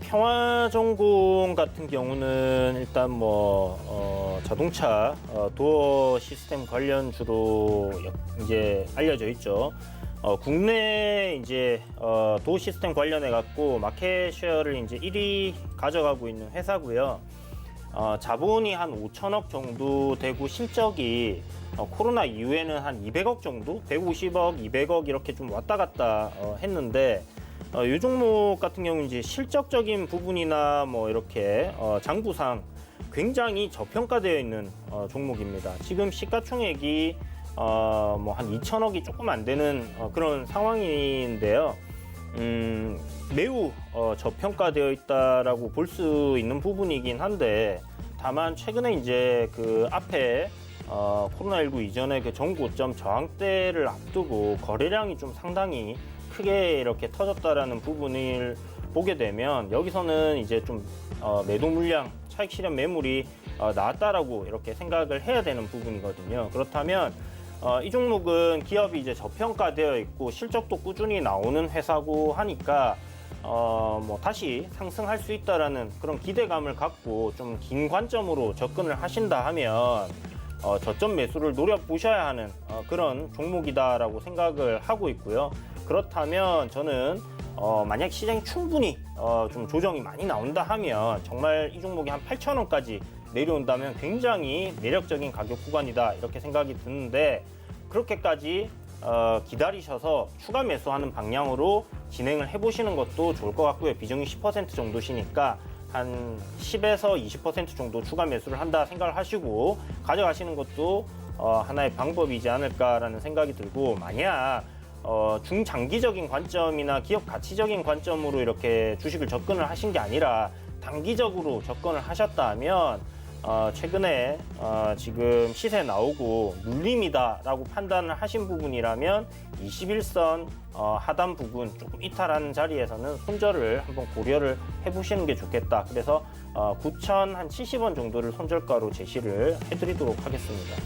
평화전공 같은 경우는 일단 자동차 도어 시스템 관련주로 이제 알려져 있죠. 국내 이제 도어 시스템 관련해 갖고 마켓 쉐어를 이제 1위 가져가고 있는 회사고요. 자본이 한 5천억 정도 되고 실적이 코로나 이후에는 한 200억 정도, 150억, 200억 이렇게 좀 왔다 갔다 했는데. 이 종목 같은 경우는 이제 실적적인 부분이나 이렇게 장부상 굉장히 저평가되어 있는 종목입니다. 지금 시가총액이 한 2천억이 조금 안 되는 그런 상황인데요. 매우 저평가되어 있다라고 볼 수 있는 부분이긴 한데 다만 최근에 이제 그 앞에 코로나19 이전에 그 전고점 저항대를 앞두고 거래량이 좀 상당히 크게 이렇게 터졌다라는 부분을 보게 되면 여기서는 이제 좀 매도 물량, 차익 실현 매물이 나왔다라고 이렇게 생각을 해야 되는 부분이거든요. 그렇다면 이 종목은 기업이 이제 저평가되어 있고 실적도 꾸준히 나오는 회사고 하니까 다시 상승할 수 있다라는 그런 기대감을 갖고 좀 긴 관점으로 접근을 하신다 하면 저점 매수를 노려보셔야 하는 그런 종목이다라고 생각을 하고 있고요. 그렇다면 저는 만약 시장이 충분히 좀 조정이 많이 나온다 하면 정말 이 종목이 한 8,000원까지 내려온다면 굉장히 매력적인 가격 구간이다 이렇게 생각이 드는데 그렇게까지 기다리셔서 추가 매수하는 방향으로 진행을 해보시는 것도 좋을 것 같고요. 비중이 10% 정도시니까 한 10에서 20% 정도 추가 매수를 한다 생각을 하시고 가져가시는 것도 하나의 방법이지 않을까라는 생각이 들고 만약 중장기적인 관점이나 기업 가치적인 관점으로 이렇게 주식을 접근을 하신 게 아니라 단기적으로 접근을 하셨다면 최근에 지금 시세 나오고 눌림이다라고 판단을 하신 부분이라면 21선 하단 부분 조금 이탈하는 자리에서는 손절을 한번 고려를 해보시는 게 좋겠다. 그래서 9,070원 정도를 손절가로 제시를 해드리도록 하겠습니다.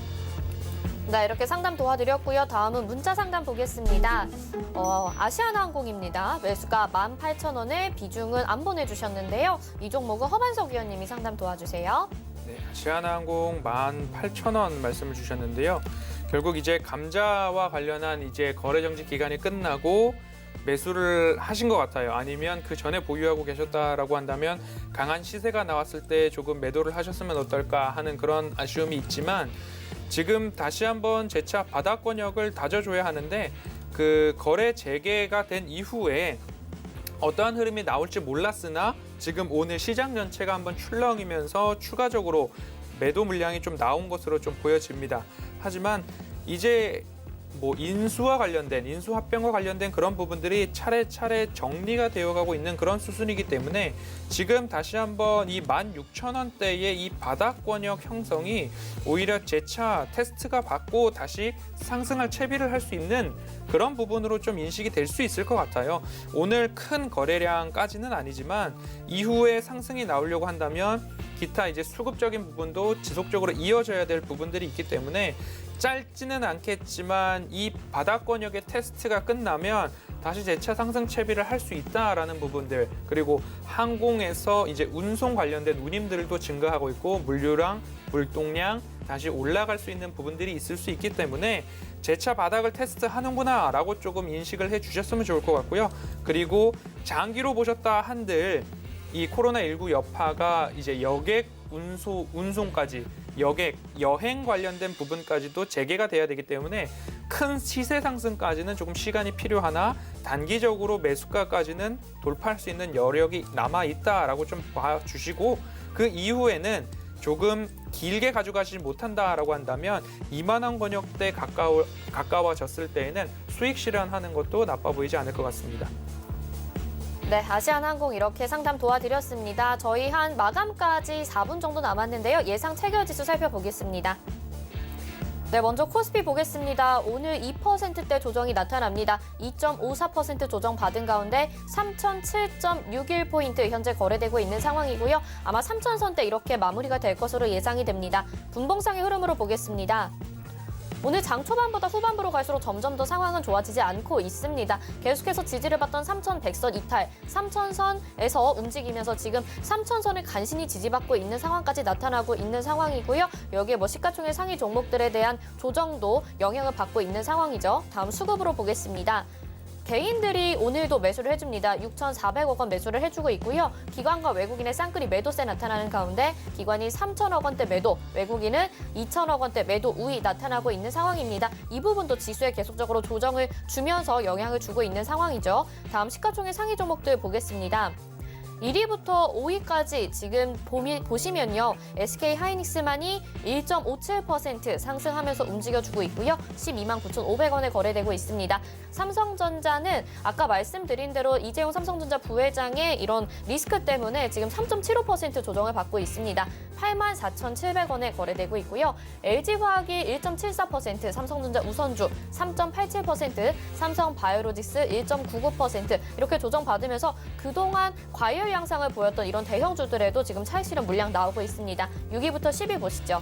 네, 이렇게 상담 도와드렸고요. 다음은 문자 상담 보겠습니다. 아시아나항공입니다. 매수가 18,000원에 비중은 안 보내주셨는데요. 이 종목은 허반석 위원님이 상담 도와주세요. 네, 아시아나항공 18,000원 말씀을 주셨는데요. 결국 이제 감자와 관련한 이제 거래 정지 기간이 끝나고 매수를 하신 것 같아요. 아니면 그 전에 보유하고 계셨다라고 한다면 강한 시세가 나왔을 때 조금 매도를 하셨으면 어떨까 하는 그런 아쉬움이 있지만 지금 다시 한번 재차 바닥 권역을 다져줘야 하는데 그 거래 재개가 된 이후에 어떠한 흐름이 나올지 몰랐으나 지금 오늘 시장 전체가 한번 출렁이면서 추가적으로 매도 물량이 좀 나온 것으로 좀 보여집니다. 하지만 이제 뭐 인수와 관련된 인수 합병과 관련된 그런 부분들이 차례차례 정리가 되어가고 있는 그런 수순이기 때문에 지금 다시 한번 이 16,000원대의 이 바닥 권역 형성이 오히려 재차 테스트가 받고 다시 상승할 채비를 할 수 있는 그런 부분으로 좀 인식이 될 수 있을 것 같아요. 오늘 큰 거래량까지는 아니지만 이후에 상승이 나오려고 한다면 기타 이제 수급적인 부분도 지속적으로 이어져야 될 부분들이 있기 때문에 짧지는 않겠지만 이 바닥 권역의 테스트가 끝나면 다시 재차 상승 채비를 할 수 있다라는 부분들, 그리고 항공에서 이제 운송 관련된 운임들도 증가하고 있고 물류랑 물동량 다시 올라갈 수 있는 부분들이 있을 수 있기 때문에 재차 바닥을 테스트하는구나 라고 조금 인식을 해주셨으면 좋을 것 같고요. 그리고 장기로 보셨다 한들 이 코로나19 여파가 이제 여객 운송까지 여객, 여행 관련된 부분까지도 재개가 돼야 되기 때문에 큰 시세 상승까지는 조금 시간이 필요하나 단기적으로 매수가까지는 돌파할 수 있는 여력이 남아있다라고 좀 봐주시고 그 이후에는 조금 길게 가져가지 못한다라고 한다면 2만 원 권역대 가까워졌을 때에는 수익 실현하는 것도 나빠 보이지 않을 것 같습니다. 네, 아시아나항공 이렇게 상담 도와드렸습니다. 저희 한 마감까지 4분 정도 남았는데요. 예상 체결지수 살펴보겠습니다. 네, 먼저 코스피 보겠습니다. 오늘 2%대 조정이 나타납니다. 2.54% 조정 받은 가운데 3,007.61포인트 현재 거래되고 있는 상황이고요. 아마 3,000선대 이렇게 마무리가 될 것으로 예상이 됩니다. 분봉상의 흐름으로 보겠습니다. 오늘 장 초반보다 후반부로 갈수록 점점 더 상황은 좋아지지 않고 있습니다. 계속해서 지지를 받던 3,100선 이탈, 3,000선에서 움직이면서 지금 3,000선을 간신히 지지받고 있는 상황까지 나타나고 있는 상황이고요. 여기에 뭐 시가총액 상위 종목들에 대한 조정도 영향을 받고 있는 상황이죠. 다음 수급으로 보겠습니다. 개인들이 오늘도 매수를 해줍니다. 6,400억 원 매수를 해주고 있고요. 기관과 외국인의 쌍끌이 매도세 나타나는 가운데 기관이 3,000억 원대 매도, 외국인은 2,000억 원대 매도 우위 나타나고 있는 상황입니다. 이 부분도 지수에 계속적으로 조정을 주면서 영향을 주고 있는 상황이죠. 다음 시가총액 상위 종목들 보겠습니다. 1위부터 5위까지 지금 보시면요. SK 하이닉스만이 1.57% 상승하면서 움직여주고 있고요. 12만 9,500원에 거래되고 있습니다. 삼성전자는 아까 말씀드린 대로 이재용 삼성전자 부회장의 이런 리스크 때문에 지금 3.75% 조정을 받고 있습니다. 8만 4,700원에 거래되고 있고요. LG화학이 1.74%, 삼성전자 우선주 3.87%, 삼성바이오로직스 1.99% 이렇게 조정받으면서 그동안 과열 양상을 보였던 이런 대형주들에도 지금 차익 실현 물량 나오고 있습니다. 6위부터 10위 보시죠.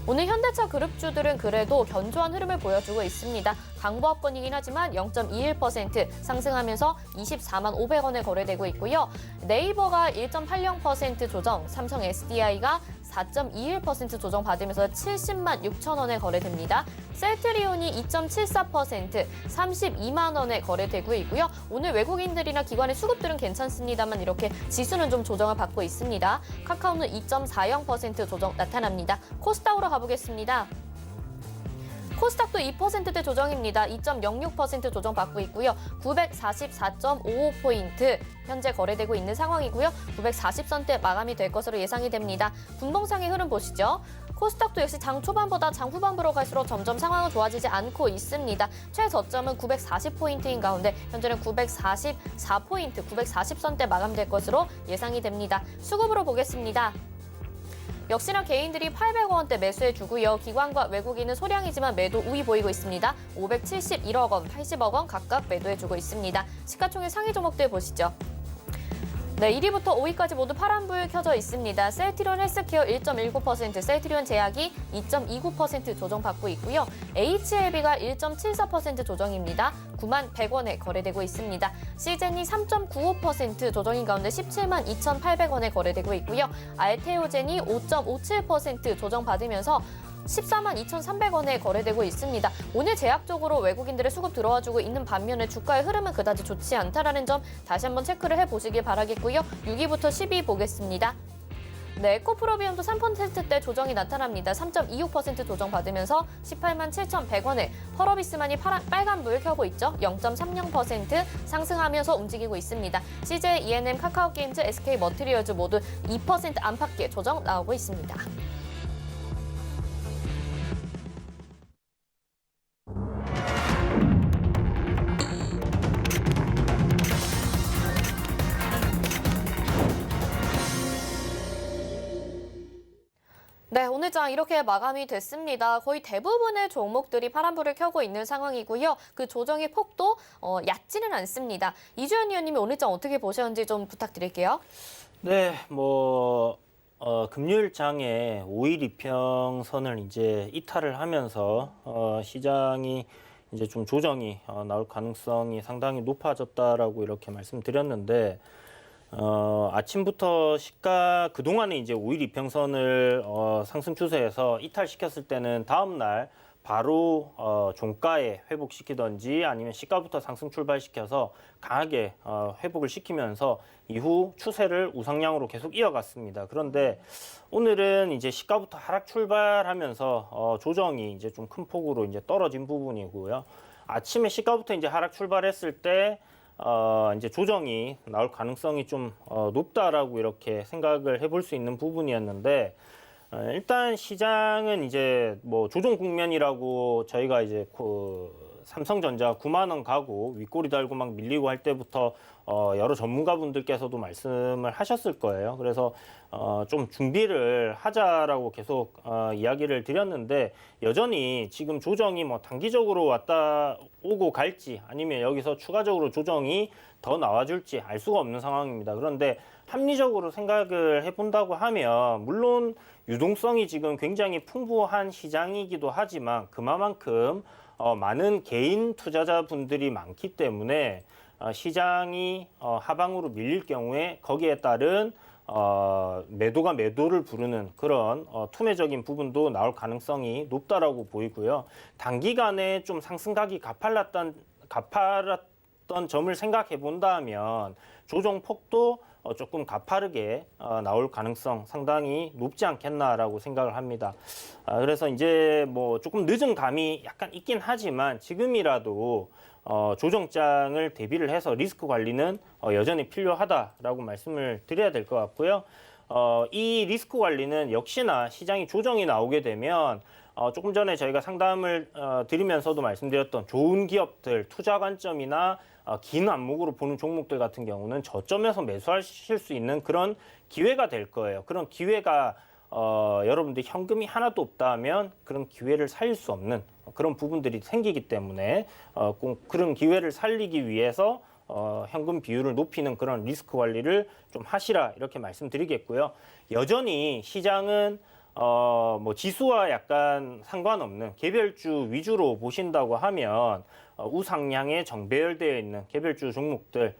오늘 현대차 그룹주들은 그래도 견조한 흐름을 보여주고 있습니다. 강보합권이긴 하지만 0.21% 상승하면서 24만 500원에 거래되고 있고요. 네이버가 1.80% 조정, 삼성 SDI가 4.21% 조정받으면서 70만 6천 원에 거래됩니다. 셀트리온이 2.74%, 32만 원에 거래되고 있고요. 오늘 외국인들이나 기관의 수급들은 괜찮습니다만 이렇게 지수는 좀 조정을 받고 있습니다. 카카오는 2.40% 조정 나타납니다. 코스닥으로 가보겠습니다. 코스닥도 2%대 조정입니다. 2.06% 조정받고 있고요. 944.55포인트 현재 거래되고 있는 상황이고요. 940선대 마감이 될 것으로 예상이 됩니다. 분봉상의 흐름 보시죠. 코스닥도 역시 장 초반보다 장 후반부로 갈수록 점점 상황은 좋아지지 않고 있습니다. 최저점은 940포인트인 가운데 현재는 944포인트, 940선대 마감될 것으로 예상이 됩니다. 수급으로 보겠습니다. 역시나 개인들이 800원대 매수해주고요. 기관과 외국인은 소량이지만 매도 우위 보이고 있습니다. 571억 원, 80억 원 각각 매도해주고 있습니다. 시가총액 상위 종목들 보시죠. 네, 1위부터 5위까지 모두 파란불 켜져 있습니다. 셀트리온 헬스케어 1.19%, 셀트리온 제약이 2.29% 조정받고 있고요. HLB가 1.74% 조정입니다. 9만 100원에 거래되고 있습니다. 시젠이 3.95% 조정인 가운데 17만 2,800원에 거래되고 있고요. 알테오젠이 5.57% 조정받으면서 14만 2,300원에 거래되고 있습니다. 오늘 제약적으로 외국인들의 수급 들어와주고 있는 반면에 주가의 흐름은 그다지 좋지 않다라는 점 다시 한번 체크를 해보시길 바라겠고요. 6위부터 10위 보겠습니다. 네, 에코프로비움도 3%대 조정이 나타납니다. 3.26% 조정받으면서 18만 7,100원에 펄어비스만이 빨간불 켜고 있죠. 0.30% 상승하면서 움직이고 있습니다. CJ, ENM, 카카오게임즈, SK머티리얼즈 모두 2% 안팎의 조정 나오고 있습니다. 네, 오늘 장 이렇게 마감이 됐습니다. 거의 대부분의 종목들이 파란불을 켜고 있는 상황이고요. 그 조정의 폭도 얕지는 않습니다. 이주연 위원님이 오늘 장 어떻게 보셨는지 좀 부탁드릴게요. 네, 금요일 장에 5일 이평선을 이제 이탈을 하면서 시장이 이제 좀 조정이 나올 가능성이 상당히 높아졌다라고 이렇게 말씀드렸는데 아침부터 시가 그동안에 이제 5일 이평선을 상승 추세에서 이탈시켰을 때는 다음 날 바로 종가에 회복시키던지 아니면 시가부터 상승 출발시켜서 강하게 회복을 시키면서 이후 추세를 우상향으로 계속 이어갔습니다. 그런데 오늘은 이제 시가부터 하락 출발하면서 조정이 이제 좀 큰 폭으로 이제 떨어진 부분이고요. 아침에 시가부터 이제 하락 출발했을 때 이제 조정이 나올 가능성이 좀 높다라고 이렇게 생각을 해볼 수 있는 부분이었는데 일단 시장은 이제 조정 국면이라고 저희가 이제 삼성전자 9만 원 가고 윗꼬리 달고 막 밀리고 할 때부터 여러 전문가분들께서도 말씀을 하셨을 거예요. 그래서 좀 준비를 하자라고 계속 이야기를 드렸는데 여전히 지금 조정이 단기적으로 왔다 오고 갈지 아니면 여기서 추가적으로 조정이 더 나와줄지 알 수가 없는 상황입니다. 그런데 합리적으로 생각을 해본다고 하면 물론 유동성이 지금 굉장히 풍부한 시장이기도 하지만 그만큼 많은 개인 투자자분들이 많기 때문에 시장이 하방으로 밀릴 경우에 거기에 따른 매도가 매도를 부르는 그런 투매적인 부분도 나올 가능성이 높다라고 보이고요. 단기간에 좀 상승각이 가팔랐던 점을 생각해 본다면 조정 폭도 조금 가파르게 나올 가능성 상당히 높지 않겠나라고 생각을 합니다. 그래서 이제 조금 늦은 감이 약간 있긴 하지만 지금이라도 조정장을 대비를 해서 리스크 관리는 여전히 필요하다라고 말씀을 드려야 될 것 같고요. 이 리스크 관리는 역시나 시장이 조정이 나오게 되면 조금 전에 저희가 상담을 드리면서도 말씀드렸던 좋은 기업들 투자 관점이나 긴 안목으로 보는 종목들 같은 경우는 저점에서 매수하실 수 있는 그런 기회가 될 거예요. 그런 기회가 여러분들 현금이 하나도 없다 하면 그런 기회를 살릴 수 없는 그런 부분들이 생기기 때문에 꼭 그런 기회를 살리기 위해서 현금 비율을 높이는 그런 리스크 관리를 좀 하시라 이렇게 말씀드리겠고요. 여전히 시장은 지수와 약간 상관없는 개별주 위주로 보신다고 하면 우상향에 정배열되어 있는 개별주 종목들,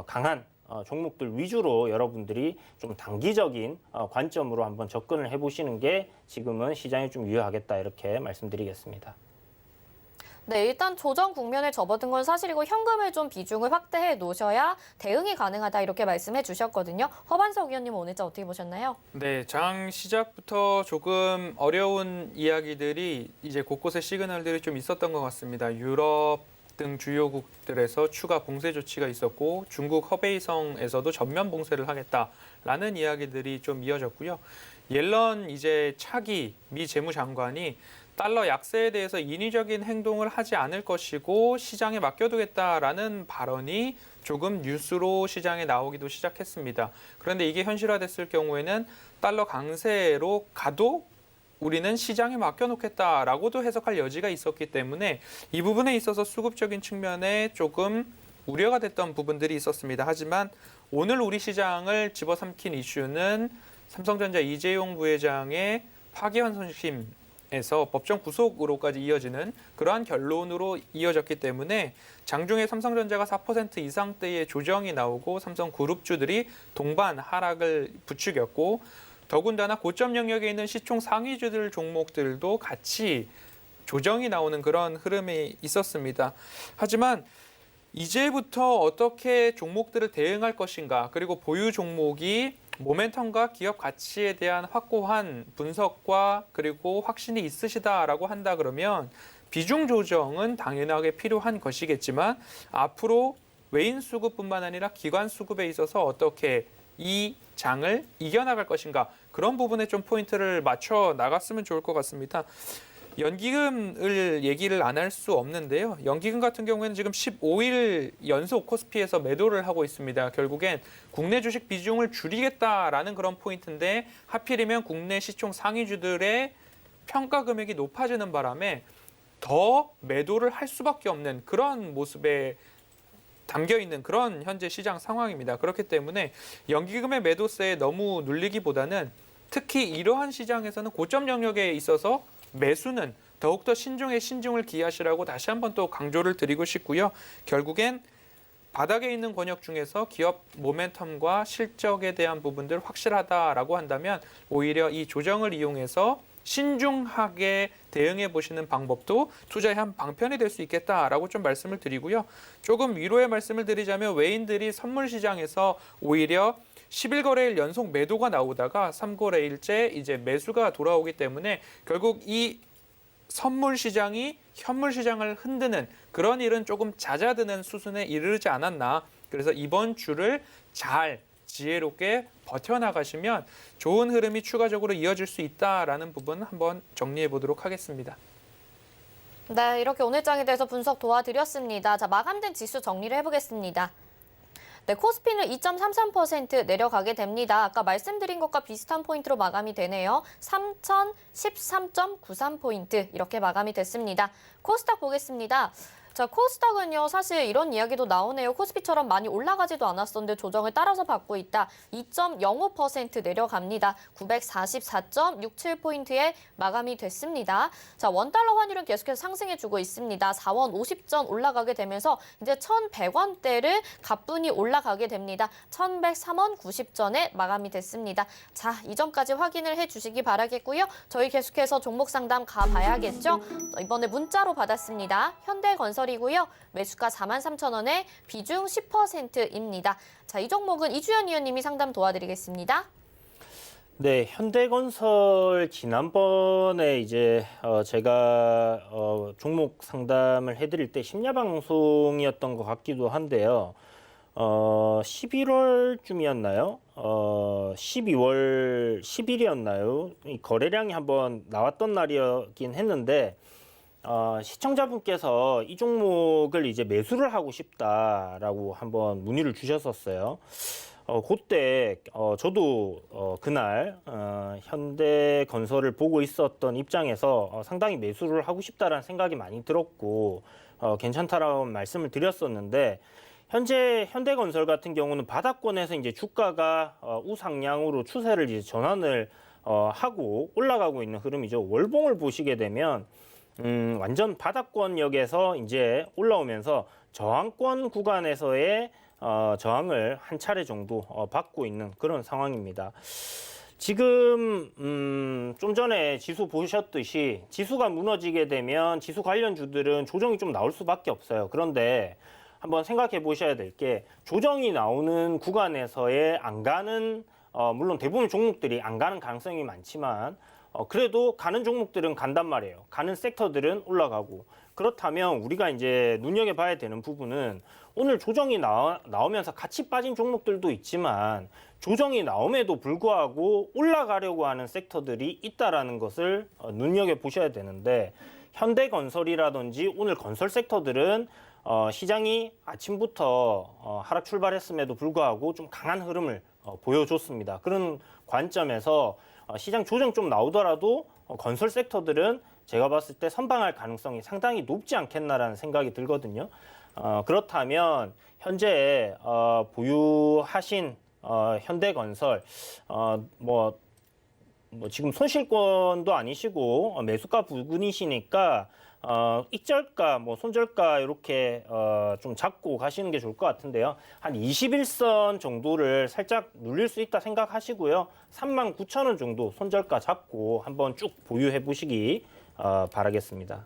강한 종목들 위주로 여러분들이 좀 단기적인 관점으로 한번 접근을 해보시는 게 지금은 시장에 좀 유효하겠다 이렇게 말씀드리겠습니다. 네, 일단 조정 국면에 접어든 건 사실이고 현금을 좀 비중을 확대해 놓으셔야 대응이 가능하다 이렇게 말씀해 주셨거든요. 허반석 위원님은 오늘자 어떻게 보셨나요? 네, 장 시작부터 조금 어려운 이야기들이 이제 곳곳에 시그널들이 좀 있었던 것 같습니다. 유럽 등 주요국들에서 추가 봉쇄 조치가 있었고 중국 허베이성에서도 전면 봉쇄를 하겠다라는 이야기들이 좀 이어졌고요. 옐런 이제 차기 미 재무장관이 달러 약세에 대해서 인위적인 행동을 하지 않을 것이고 시장에 맡겨두겠다라는 발언이 조금 뉴스로 시장에 나오기도 시작했습니다. 그런데 이게 현실화됐을 경우에는 달러 강세로 가도 우리는 시장에 맡겨놓겠다라고도 해석할 여지가 있었기 때문에 이 부분에 있어서 수급적인 측면에 조금 우려가 됐던 부분들이 있었습니다. 하지만 오늘 우리 시장을 집어삼킨 이슈는 삼성전자 이재용 부회장의 파기환송심에서 법정 구속으로까지 이어지는 그러한 결론으로 이어졌기 때문에 장중에 삼성전자가 4% 이상대의 조정이 나오고 삼성그룹주들이 동반 하락을 부추겼고 더군다나 고점 영역에 있는 시총 상위주들 종목들도 같이 조정이 나오는 그런 흐름이 있었습니다. 하지만 이제부터 어떻게 종목들을 대응할 것인가, 그리고 보유 종목이 모멘텀과 기업 가치에 대한 확고한 분석과 그리고 확신이 있으시다라고 한다 그러면 비중 조정은 당연하게 필요한 것이겠지만 앞으로 외인 수급뿐만 아니라 기관 수급에 있어서 어떻게 이 장을 이겨나갈 것인가, 그런 부분에 좀 포인트를 맞춰 나갔으면 좋을 것 같습니다. 연기금을 얘기를 안 할 수 없는데요. 연기금 같은 경우에는 지금 15일 연속 코스피에서 매도를 하고 있습니다. 결국엔 국내 주식 비중을 줄이겠다라는 그런 포인트인데 하필이면 국내 시총 상위주들의 평가 금액이 높아지는 바람에 더 매도를 할 수밖에 없는 그런 모습에 담겨있는 그런 현재 시장 상황입니다. 그렇기 때문에 연기금의 매도세에 너무 눌리기보다는 특히 이러한 시장에서는 고점 영역에 있어서 매수는 더욱더 신중에 신중을 기하시라고 다시 한번 또 강조를 드리고 싶고요. 결국엔 바닥에 있는 권역 중에서 기업 모멘텀과 실적에 대한 부분들 확실하다라고 한다면 오히려 이 조정을 이용해서 신중하게 대응해 보시는 방법도 투자의 한 방편이 될 수 있겠다라고 좀 말씀을 드리고요. 조금 위로의 말씀을 드리자면 외인들이 선물 시장에서 오히려 11거래일 연속 매도가 나오다가 3거래일째 이제 매수가 돌아오기 때문에 결국 이 선물 시장이 현물 시장을 흔드는 그런 일은 조금 잦아드는 수준에 이르지 않았나. 그래서 이번 주를 잘 지혜롭게 버텨나가시면 좋은 흐름이 추가적으로 이어질 수 있다라는 부분 한번 정리해 보도록 하겠습니다. 네, 이렇게 오늘 장에 대해서 분석 도와드렸습니다. 자, 마감된 지수 정리를 해보겠습니다. 네, 코스피는 2.33% 내려가게 됩니다. 아까 말씀드린 것과 비슷한 포인트로 마감이 되네요. 3,013.93포인트 이렇게 마감이 됐습니다. 코스닥 보겠습니다. 자, 코스닥은요, 사실 이런 이야기도 나오네요. 코스피처럼 많이 올라가지도 않았었는데 조정을 따라서 받고 있다. 2.05% 내려갑니다. 944.67포인트에 마감이 됐습니다. 자, 원달러 환율은 계속해서 상승해주고 있습니다. 4원 50전 올라가게 되면서 이제 1,100원대를 가뿐히 올라가게 됩니다. 1,103원 90전에 마감이 됐습니다. 자, 이 점까지 확인을 해주시기 바라겠고요. 저희 계속해서 종목 상담 가봐야겠죠. 이번에 문자로 받았습니다. 현대건설 이고요. 매수가 43,000원에 비중 10%입니다. 자, 이 종목은 이주연 위원님이 상담 도와드리겠습니다. 네, 현대건설 지난번에 이제 제가 종목 상담을 해드릴 때 심야 방송이었던 것 같기도 한데요. 11월쯤이었나요? 12월 10일이었나요? 이 거래량이 한번 나왔던 날이었긴 했는데 시청자분께서 이 종목을 이제 매수를 하고 싶다라고 한번 문의를 주셨었어요. 그때 저도 그날 현대건설을 보고 있었던 입장에서 상당히 매수를 하고 싶다라는 생각이 많이 들었고 괜찮다라는 말씀을 드렸었는데 현재 현대건설 같은 경우는 바닥권에서 이제 주가가 우상향으로 추세를 이제 전환을 하고 올라가고 있는 흐름이죠. 월봉을 보시게 되면 완전 바닥권역에서 이제 올라오면서 저항권 구간에서의 저항을 한 차례 정도 받고 있는 그런 상황입니다. 지금 좀 전에 지수 보셨듯이 지수가 무너지게 되면 지수 관련주들은 조정이 좀 나올 수밖에 없어요. 그런데 한번 생각해 보셔야 될 게 조정이 나오는 구간에서의 안 가는 물론 대부분 종목들이 안 가는 가능성이 많지만 그래도 가는 종목들은 간단 말이에요. 가는 섹터들은 올라가고. 그렇다면 우리가 이제 눈여겨봐야 되는 부분은 오늘 조정이 나오면서 같이 빠진 종목들도 있지만 조정이 나옴에도 불구하고 올라가려고 하는 섹터들이 있다라는 것을 눈여겨보셔야 되는데 현대건설이라든지 오늘 건설 섹터들은 시장이 아침부터 하락 출발했음에도 불구하고 좀 강한 흐름을 보여줬습니다. 그런 관점에서 시장 조정 좀 나오더라도 건설 섹터들은 제가 봤을 때 선방할 가능성이 상당히 높지 않겠나라는 생각이 들거든요. 그렇다면 현재 보유하신 현대건설 뭐 지금 손실권도 아니시고 매수가 부근이시니까 익절가, 손절가 이렇게 좀 잡고 가시는 게 좋을 것 같은데요. 한 21선 정도를 살짝 눌릴 수 있다 생각하시고요. 39,000원 정도 손절가 잡고 한번 쭉 보유해 보시기 바라겠습니다.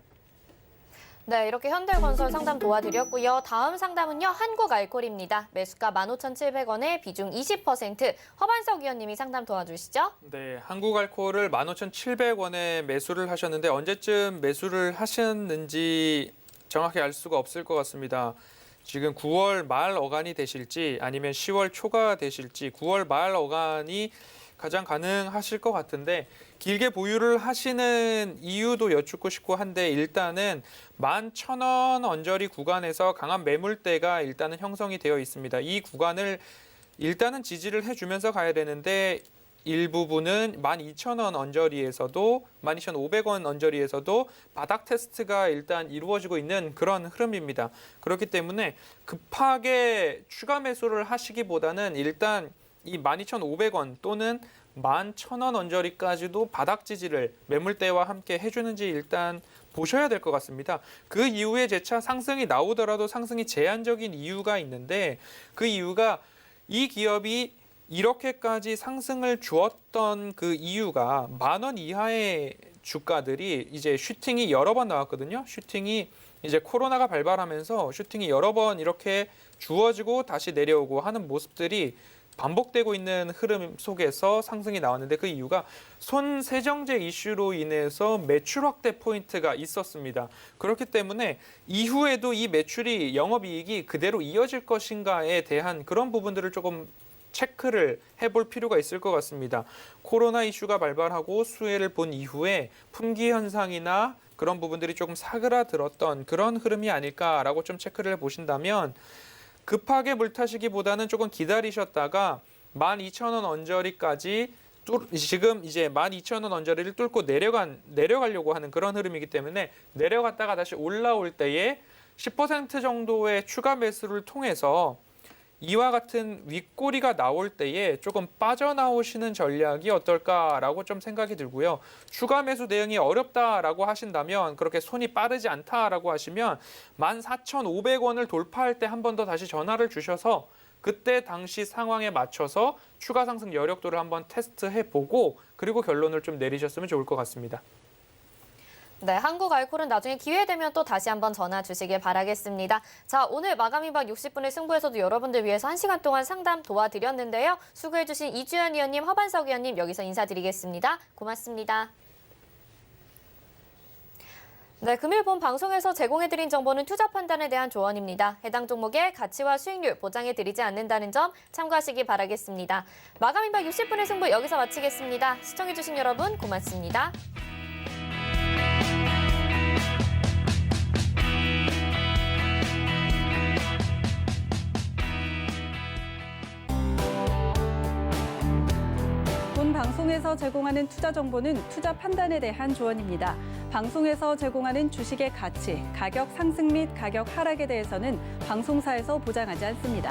네, 이렇게 현대건설 상담 도와드렸고요. 다음 상담은요. 한국알콜입니다. 매수가 15,700원에 비중 20%. 허반석 위원님이 상담 도와주시죠. 네, 한국알코올을 15,700원에 매수를 하셨는데 언제쯤 매수를 하셨는지 정확히 알 수가 없을 것 같습니다. 지금 9월 말 어간이 되실지 아니면 10월 초가 되실지 9월 말 어간이 가장 가능하실 것 같은데 길게 보유를 하시는 이유도 여쭙고 싶고 한데 일단은 11,000원 언저리 구간에서 강한 매물대가 일단은 형성이 되어 있습니다. 이 구간을 일단은 지지를 해주면서 가야 되는데 일부분은 12,000원 언저리에서도 12,500원 언저리에서도 바닥 테스트가 일단 이루어지고 있는 그런 흐름입니다. 그렇기 때문에 급하게 추가 매수를 하시기보다는 일단 이 12,500원 또는 11,000원 언저리까지도 바닥 지지를 매물대와 함께 해주는지 일단 보셔야 될 것 같습니다. 그 이후에 재차 상승이 나오더라도 상승이 제한적인 이유가 있는데 그 이유가 이 기업이 이렇게까지 상승을 주었던 그 이유가 10,000원 이하의 주가들이 이제 슈팅이 여러 번 나왔거든요. 슈팅이 이제 코로나가 발발하면서 슈팅이 여러 번 이렇게 주어지고 다시 내려오고 하는 모습들이 반복되고 있는 흐름 속에서 상승이 나왔는데 그 이유가 손세정제 이슈로 인해서 매출 확대 포인트가 있었습니다. 그렇기 때문에 이후에도 이 매출이 영업이익이 그대로 이어질 것인가에 대한 그런 부분들을 조금 체크를 해볼 필요가 있을 것 같습니다. 코로나 이슈가 발발하고 수혜를 본 이후에 품귀 현상이나 그런 부분들이 조금 사그라들었던 그런 흐름이 아닐까라고 좀 체크를 해보신다면 급하게 물타시기보다는 조금 기다리셨다가 12,000원 언저리까지 지금 이제 12,000원 언저리를 뚫고 내려가려고 하는 그런 흐름이기 때문에 내려갔다가 다시 올라올 때에 10% 정도의 추가 매수를 통해서 이와 같은 윗꼬리가 나올 때에 조금 빠져나오시는 전략이 어떨까라고 좀 생각이 들고요. 추가 매수 대응이 어렵다라고 하신다면 그렇게 손이 빠르지 않다라고 하시면 14,500원을 돌파할 때 한 번 더 다시 전화를 주셔서 그때 당시 상황에 맞춰서 추가 상승 여력도를 한번 테스트해보고 그리고 결론을 좀 내리셨으면 좋을 것 같습니다. 네, 한국알콜은 나중에 기회 되면 또 다시 한번 전화 주시길 바라겠습니다. 자, 오늘 마감이박 60분의 승부에서도 여러분들 위해서 1시간 동안 상담 도와드렸는데요. 수고해주신 이주연 위원님, 허반석 위원님 여기서 인사드리겠습니다. 고맙습니다. 네, 금일 본 방송에서 제공해드린 정보는 투자 판단에 대한 조언입니다. 해당 종목의 가치와 수익률 보장해드리지 않는다는 점 참고하시기 바라겠습니다. 마감이박 60분의 승부 여기서 마치겠습니다. 시청해주신 여러분 고맙습니다. 본 방송에서 제공하는 투자 정보는 투자 판단에 대한 조언입니다. 방송에서 제공하는 주식의 가치, 가격 상승 및 가격 하락에 대해서는 방송사에서 보장하지 않습니다.